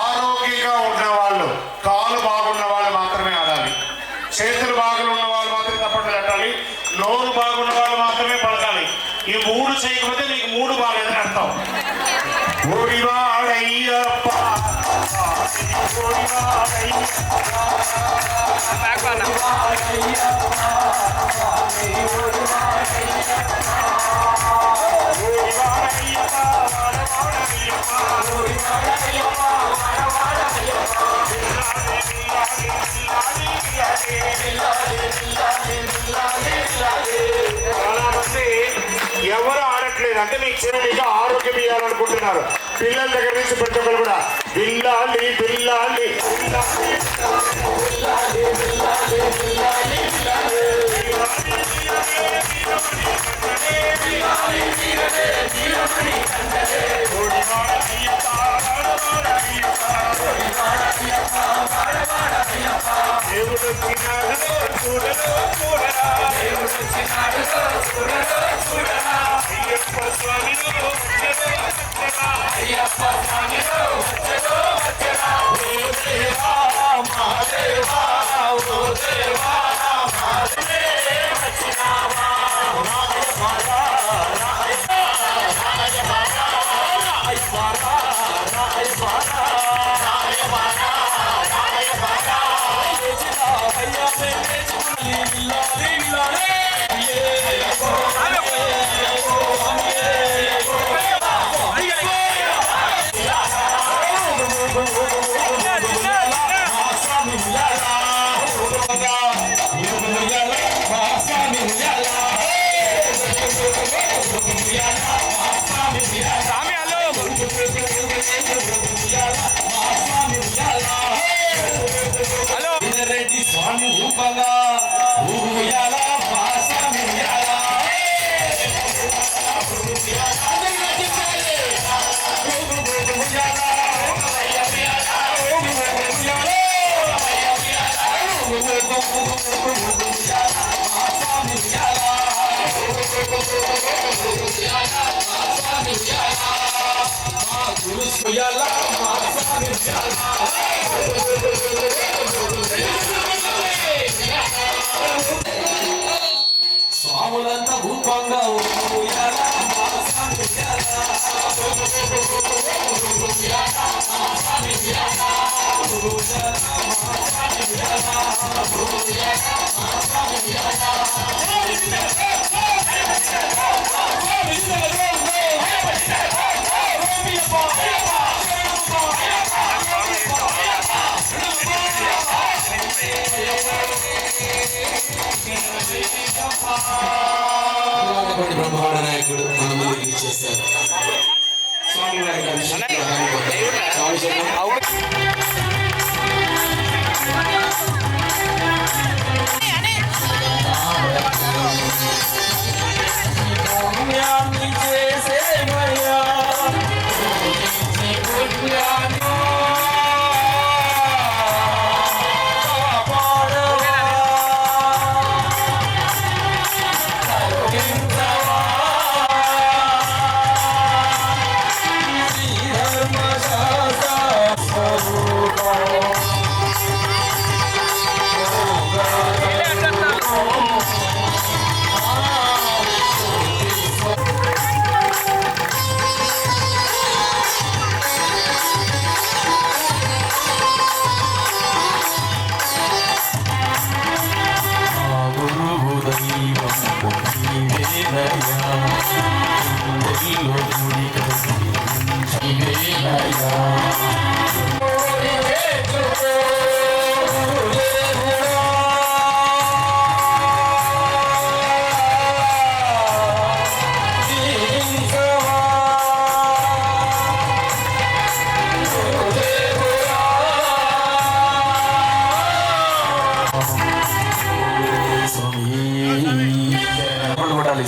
ఆరోగ్యంగా ఉన్న వాళ్ళు, కాలు బాగున్న వాళ్ళు మాత్రమే ఆడాలి. చేతులు బాగున్న వాళ్ళు మాత్రమే తప్పట్లు కట్టాలి. నోరు బాగున్న వాళ్ళు మాత్రమే పలకాలి. ఈ మూడు చేయకపోతే మీకు మూడు బాగాలేదని అర్థం. ఓడివాడయ్యప్ప చాలా మంది ఎవరు ఆడట్లేదు అంటే మీకు చిన్నగా ఆరోగ్యం ఇవ్వాలనుకుంటున్నారు. పిల్లల దగ్గర నుంచి ప్రతి ఒక్కరు కూడా బిల్లాలి బిల్లాలి స్వామి రూపంగా ఊయాల పాసామి ఉయ్యాల స్వాములన్న రూపంగా ఊయాల పాసామి బ్రహ్మాండ నాయకుడు మన ముందుకు ఇచ్చేస్తారు. స్వామి వారికి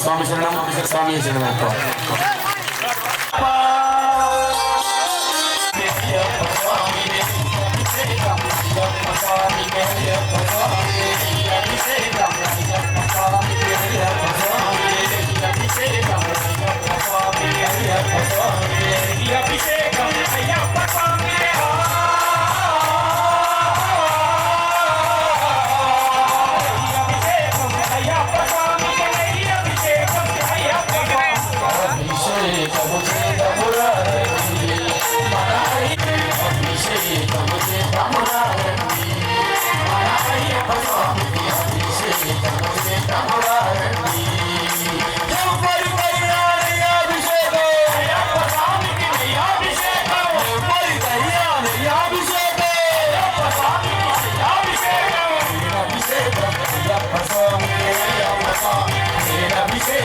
స్వామి శరణం స్వామి శరణం. Swami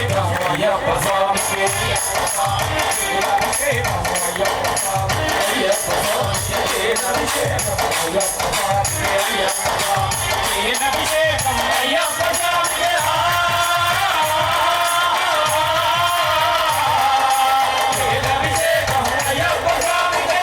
అయ్యప్ప స్వామికి అభిషేకం అయ్యప్ప స్వామి అయ్యప్ప స్వామికి అభిషేకం అయ్యప్ప స్వామికి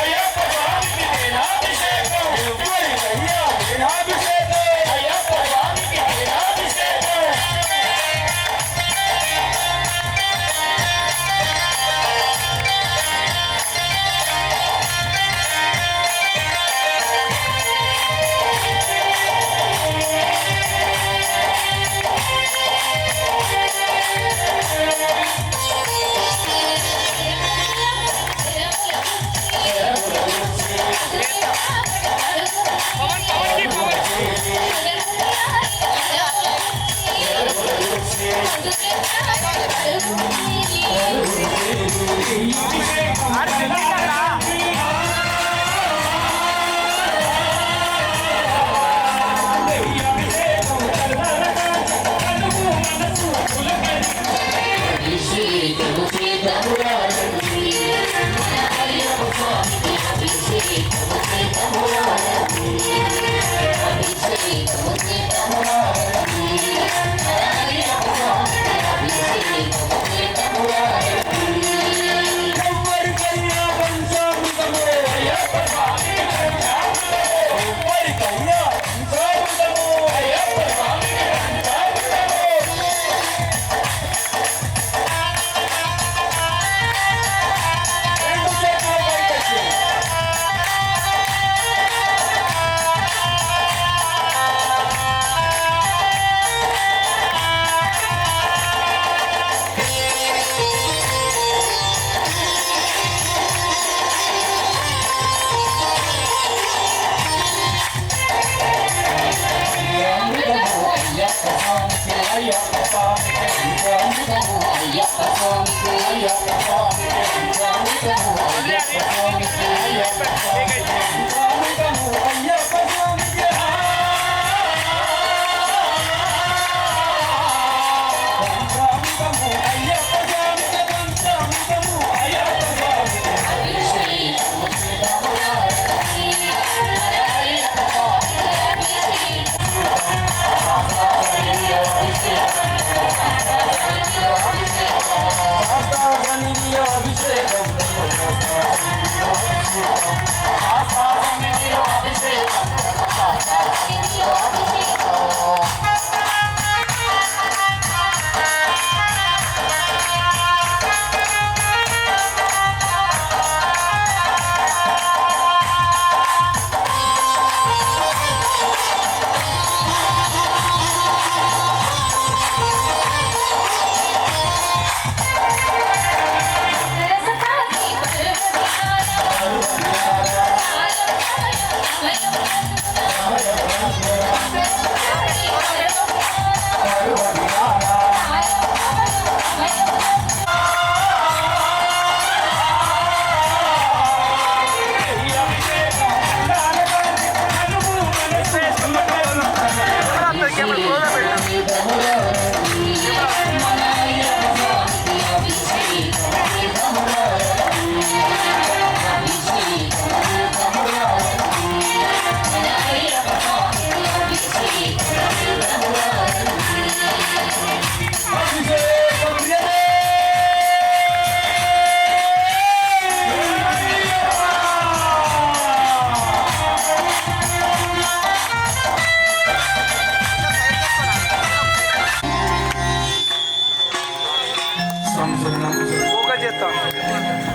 అయ్యప్ప స్వామికి అభిషేకం అయ్యప్ప స్వామికి అభిషేకం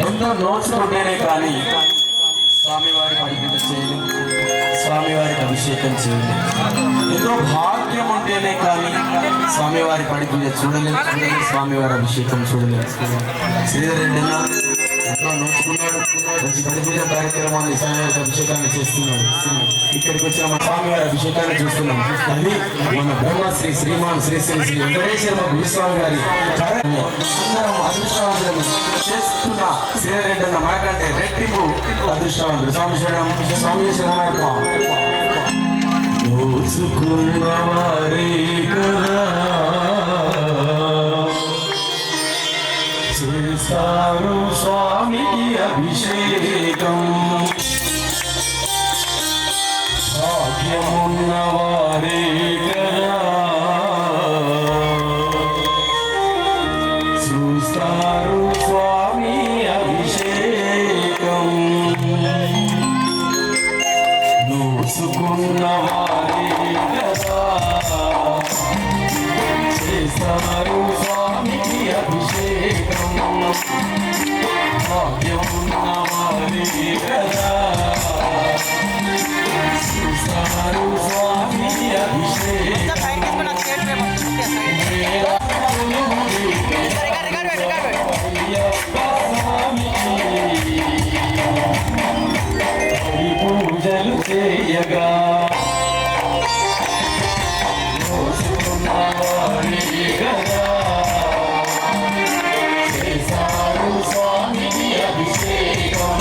ఎంతో నోట్స్ ఉంటేనే కానీ స్వామివారికి అభిషేకం చేయలేదు, స్వామివారికి అభిషేకం చేయలేదు. ఎంతో భాగ్యం ఉంటేనే కానీ స్వామివారి పడిపూజ చూడలేదు, స్వామివారి అభిషేకం చూడలేదు. శ్రీధర్ రెడ్డి ఎంతో నోచుకున్నాడు, మంచి పడిపూజ కార్యక్రమాన్ని స్వామివారికి అభిషేకాన్ని చేస్తున్నాడు. ఇక్కడికి వచ్చిన మన స్వామివారి అభిషేకాన్ని చూస్తున్నాం. అది మన బ్రహ్మశ్రీ శ్రీమాన్ శ్రీ శ్రీ శ్రీ వెంకటేశ్వర గురుస్వామి గారి అందరం అదృష్టవంతులు చేస్తున్న శ్రీధర్ రెడ్డి అన్న మనకంటే రెట్టింపు అదృష్టవంతులు. స్వామి శరణం, స్వామి శరణం. దోచుకున్నవారే కదా చేస్తారు స్వామికి అభిషేకం, భాగ్యమున్నవారే కదా చూస్తారు స్వామి అభిషేకం, దోచుకున్నవారే కదా చేస్తారు స్వామికి అభిషేకం, భాగ్యమున్నవారే కదా చూస్తారు స్వామికి అభిషేకం. పూజలు చేయగా కదా చేశారు స్వామికి అభిషేకం,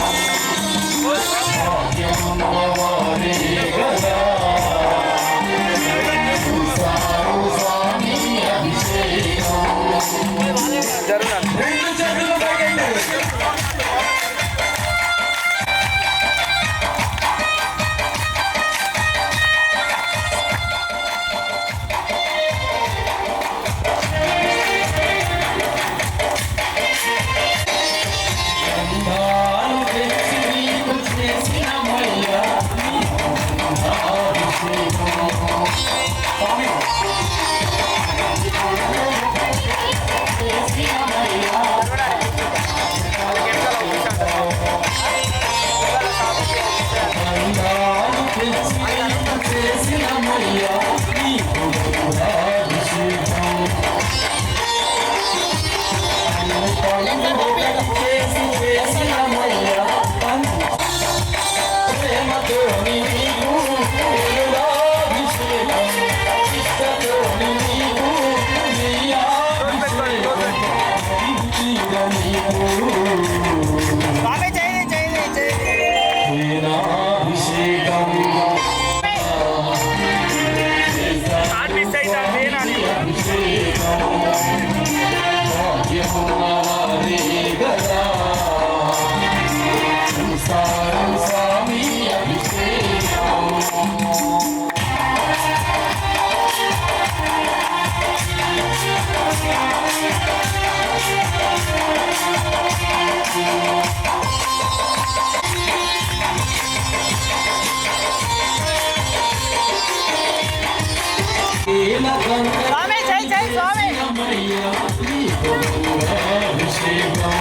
అభిషేకం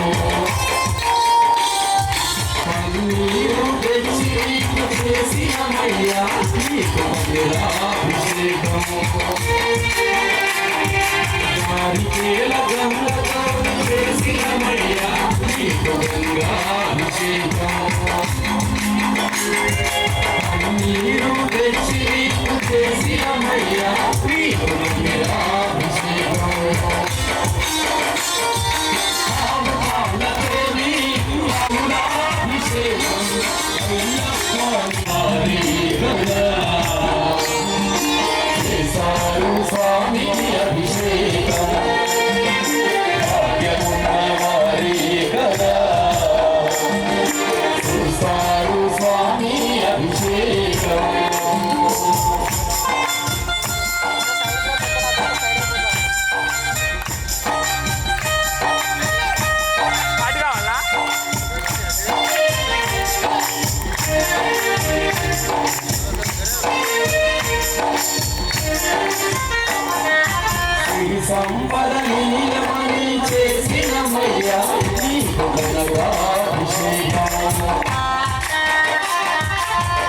నీరు తెచ్చి చేసినమయ్యా నీకు అభిషేకం నారికేల గంగతో చేసినమయ్యా నీకు గంగాభిషేకం నీరు తెచ్చి చేసినమయ్యా నీకు అభిషేకం స్వామి అభిషేకం భాగ్యమున్నవారి కదా చూస్తారు స్వామి అభిషేకం సంపద నీలమని చేసినమయ్యా నీకు అభిషేకం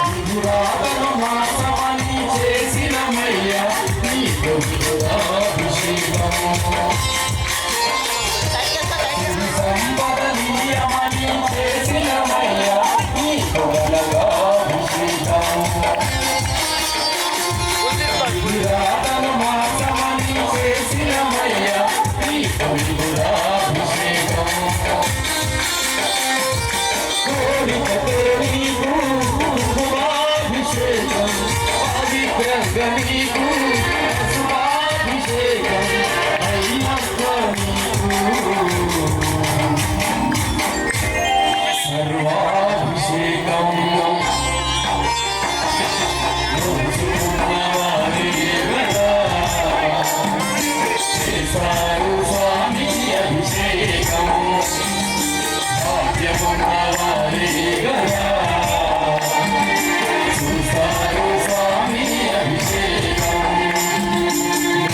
విజురాతను మాసమని చేసినమయ్యా నీకు అభిషేకం సంపద నీలమని చేసినమయ్యా నీకు అభిషేకం విజురాతను మాసమని చేసినమయ్యా నీకు అభిషేకం కోరికతో నీకు అభిషేకం పవిత్రంగా నీకు అభిషేకం అయ్యప్ప నీకు సర్వాభిషేకం స్వామి అభిషేకం భాగ్యమున్నవారి కదా చూస్తారు స్వామి అభిషేకం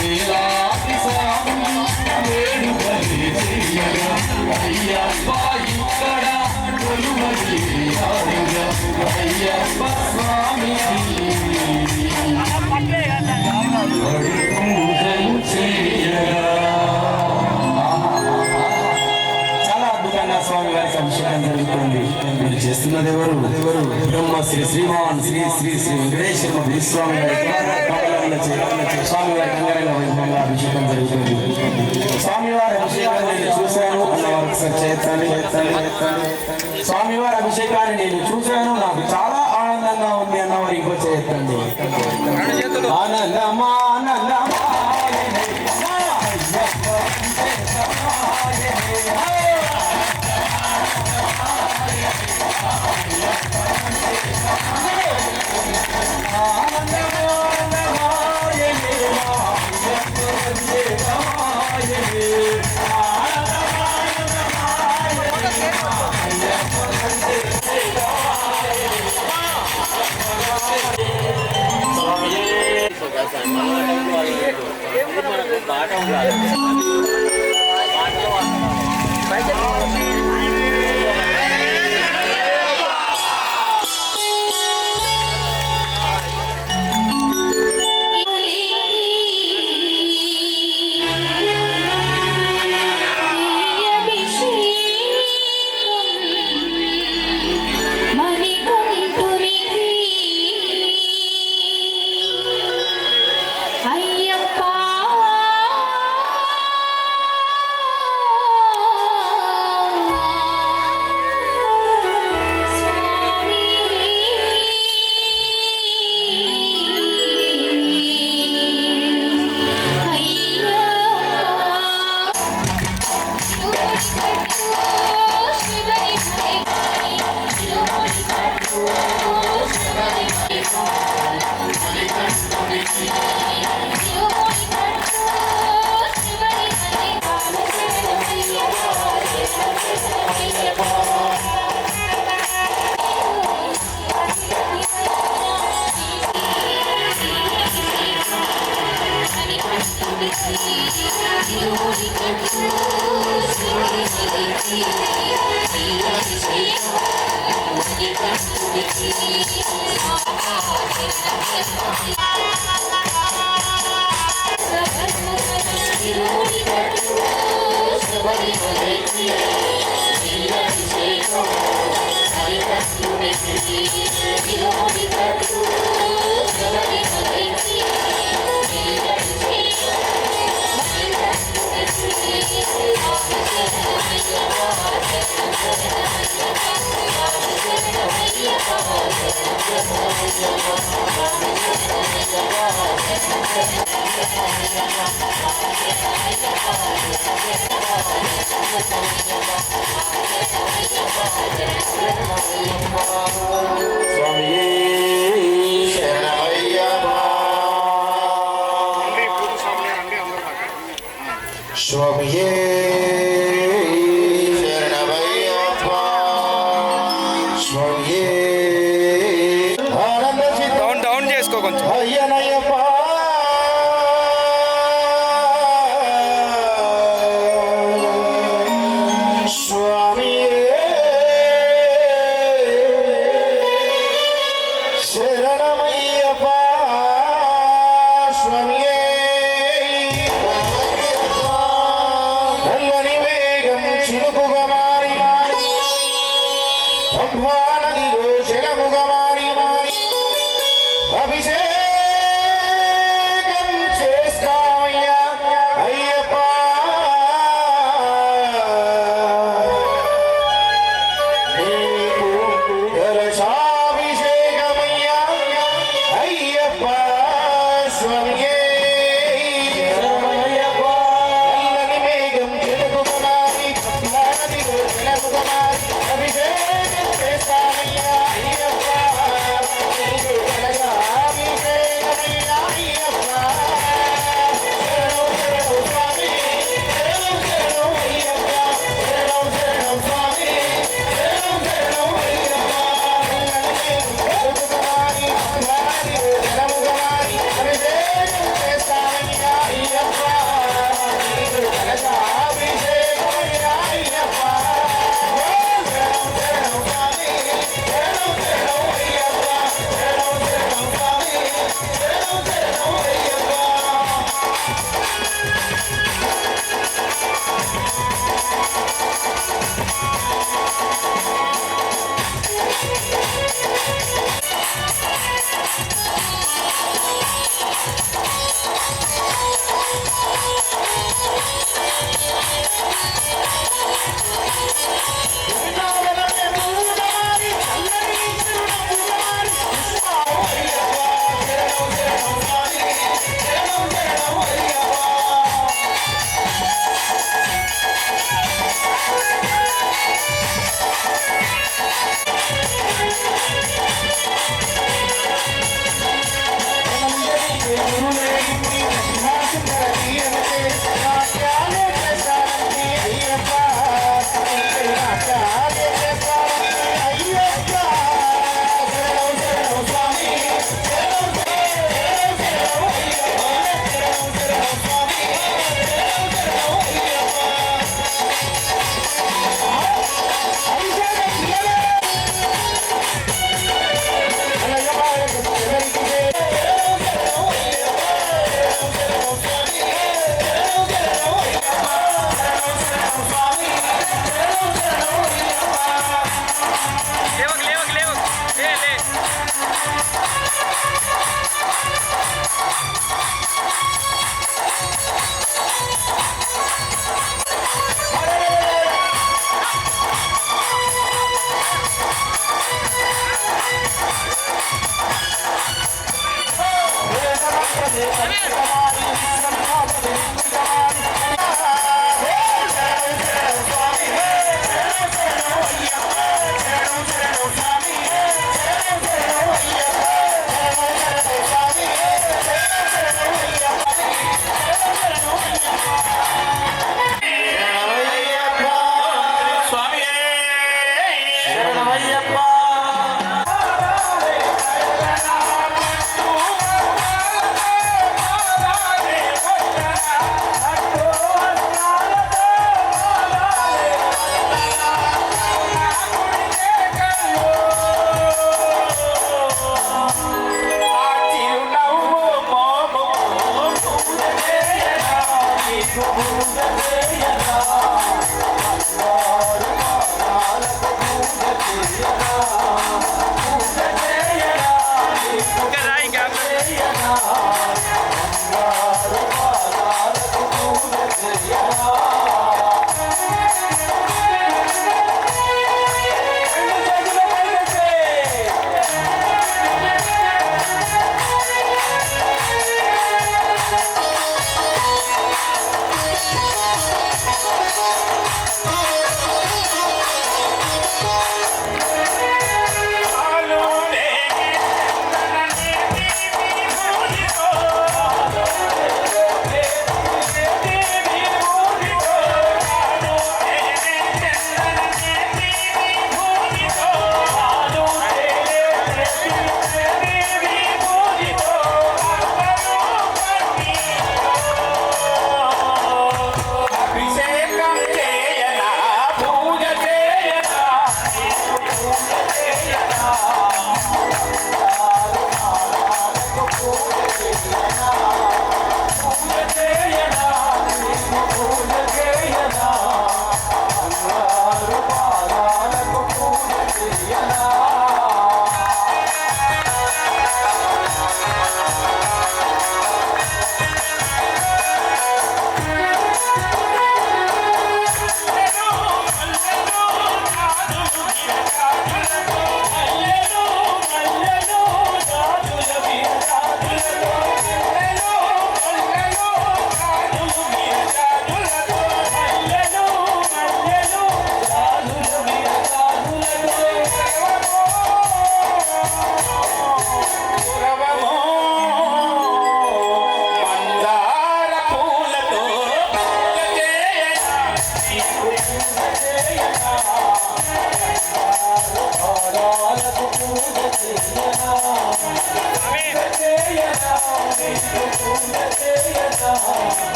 నీలాది స్వామి వేడుకలి చెయ్యగా అయ్యప్ప ఇక్కడ కొలువలి అయ్యప్ప స్వామి చాలా అద్భుతంగా స్వామి వారికి అభిషేకం జరుగుతుంది. మీరు చేస్తున్నది ఎవరు బ్రహ్మ శ్రీ శ్రీమాన్ శ్రీ శ్రీ శ్రీ వెంకటేశ్వర విశ్వామి స్వామి వారి అంగరంగ వైభవంగా అభిషేకం జరుగుతుంది. స్వామివారి అభిషేకాన్ని నేను చూశాను అన్నవారికి చేస్తాను. స్వామివారి అభిషేకాన్ని నేను చూశాను, నాకు చాలా ఆనందంగా ఉంది అన్నవారు ఇంకో చేయొద్దండి. ఆనందమా ఆనందమా అయ్యప్ప స్వామియే శరణమయ్యప్ప స్వామియే ఆనంద డౌన్ చేసుకో కొంచెం. అయ్యనయ్యప్ప స్వామియే శరణమయ్యప్ప స్వామియే నల్లని వేగం చిలుకుగా మారి పంభానదిలో జలముగా మారి అభిషేకం చేస్తామయ్యా అయ్యప్ప నీకు కలశాభిషేకమయ్యా అయ్యప్ప స్వామియే నల్లని మేఘం చెరుకుగా మారి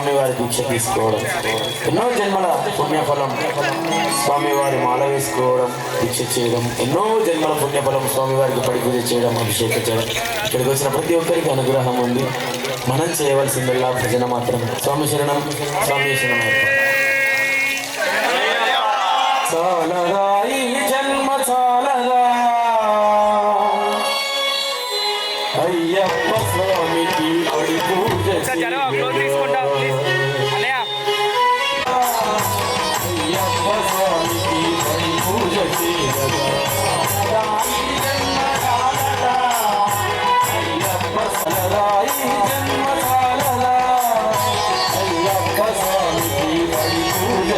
స్వామివారి దీక్ష తీసుకోవడం, ఎన్నో జన్మల పుణ్యఫలం స్వామివారి మాల వేసుకోవడం, దీక్ష చేయడం, ఎన్నో జన్మల పుణ్యఫలం స్వామివారికి పడి పూజ చేయడం, అభిషేకం చేయడం. ఇక్కడికి వచ్చిన ప్రతి ఒక్కరికి అనుగ్రహం ఉంది. మనం చేయవలసిందల్లా భజన మాత్రమే. స్వామి శరణం, స్వామి శరణం. చాలదా ఈ జన్మ చాలదా అయ్యప్ప స్వామికి పడి పూజ అయ్యప్ప స్వామికి పడి పూజ అయ్యప్ప సలరాయి జన్మ సాలదా అయ్యప్ప స్వామికి పడి పూజ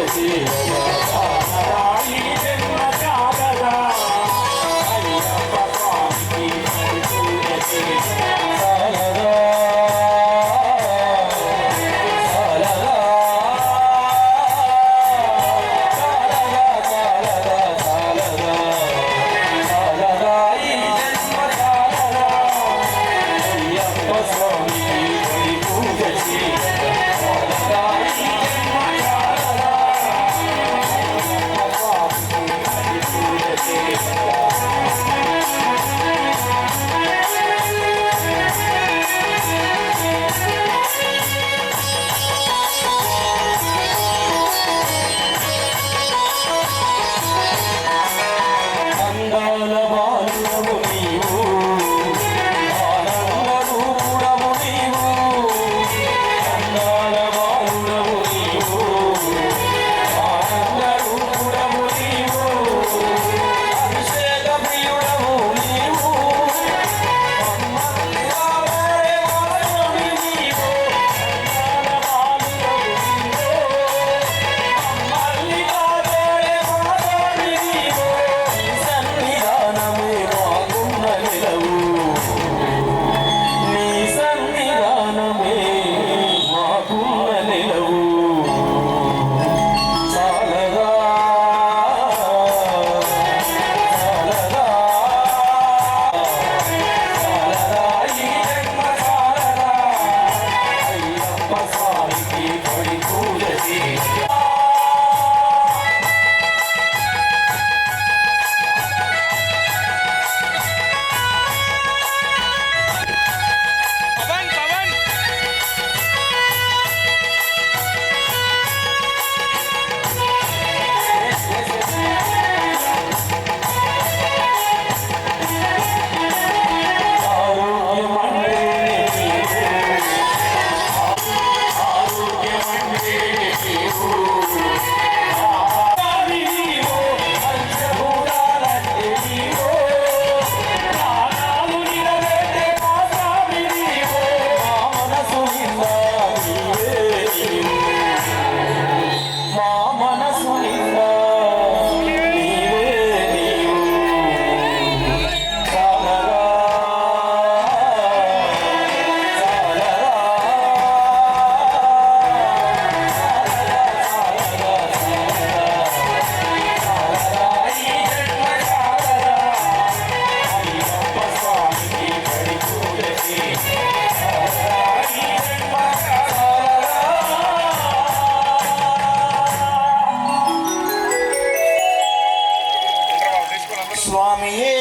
స్వామియే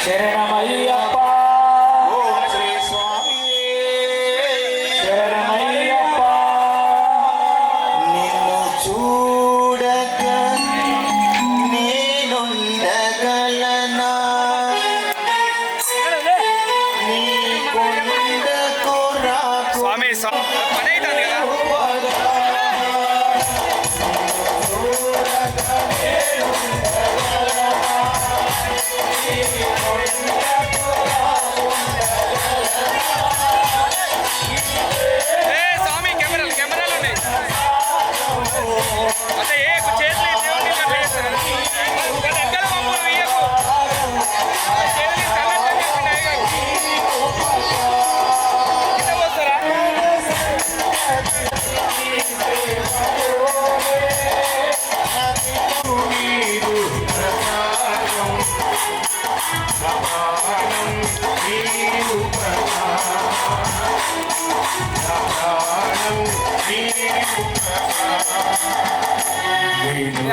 శరణమయ్యప్ప ఓం శ్రీ స్వామియే శరణమయ్యప్ప నిన్ను చూడక నేనుండగలనా నీ కొండకు రాకు స్వామి పని అవుతుంది కదా. చూడక నేనుండగలనా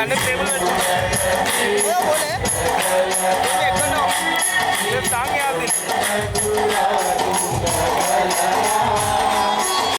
అన్ని టేబుల్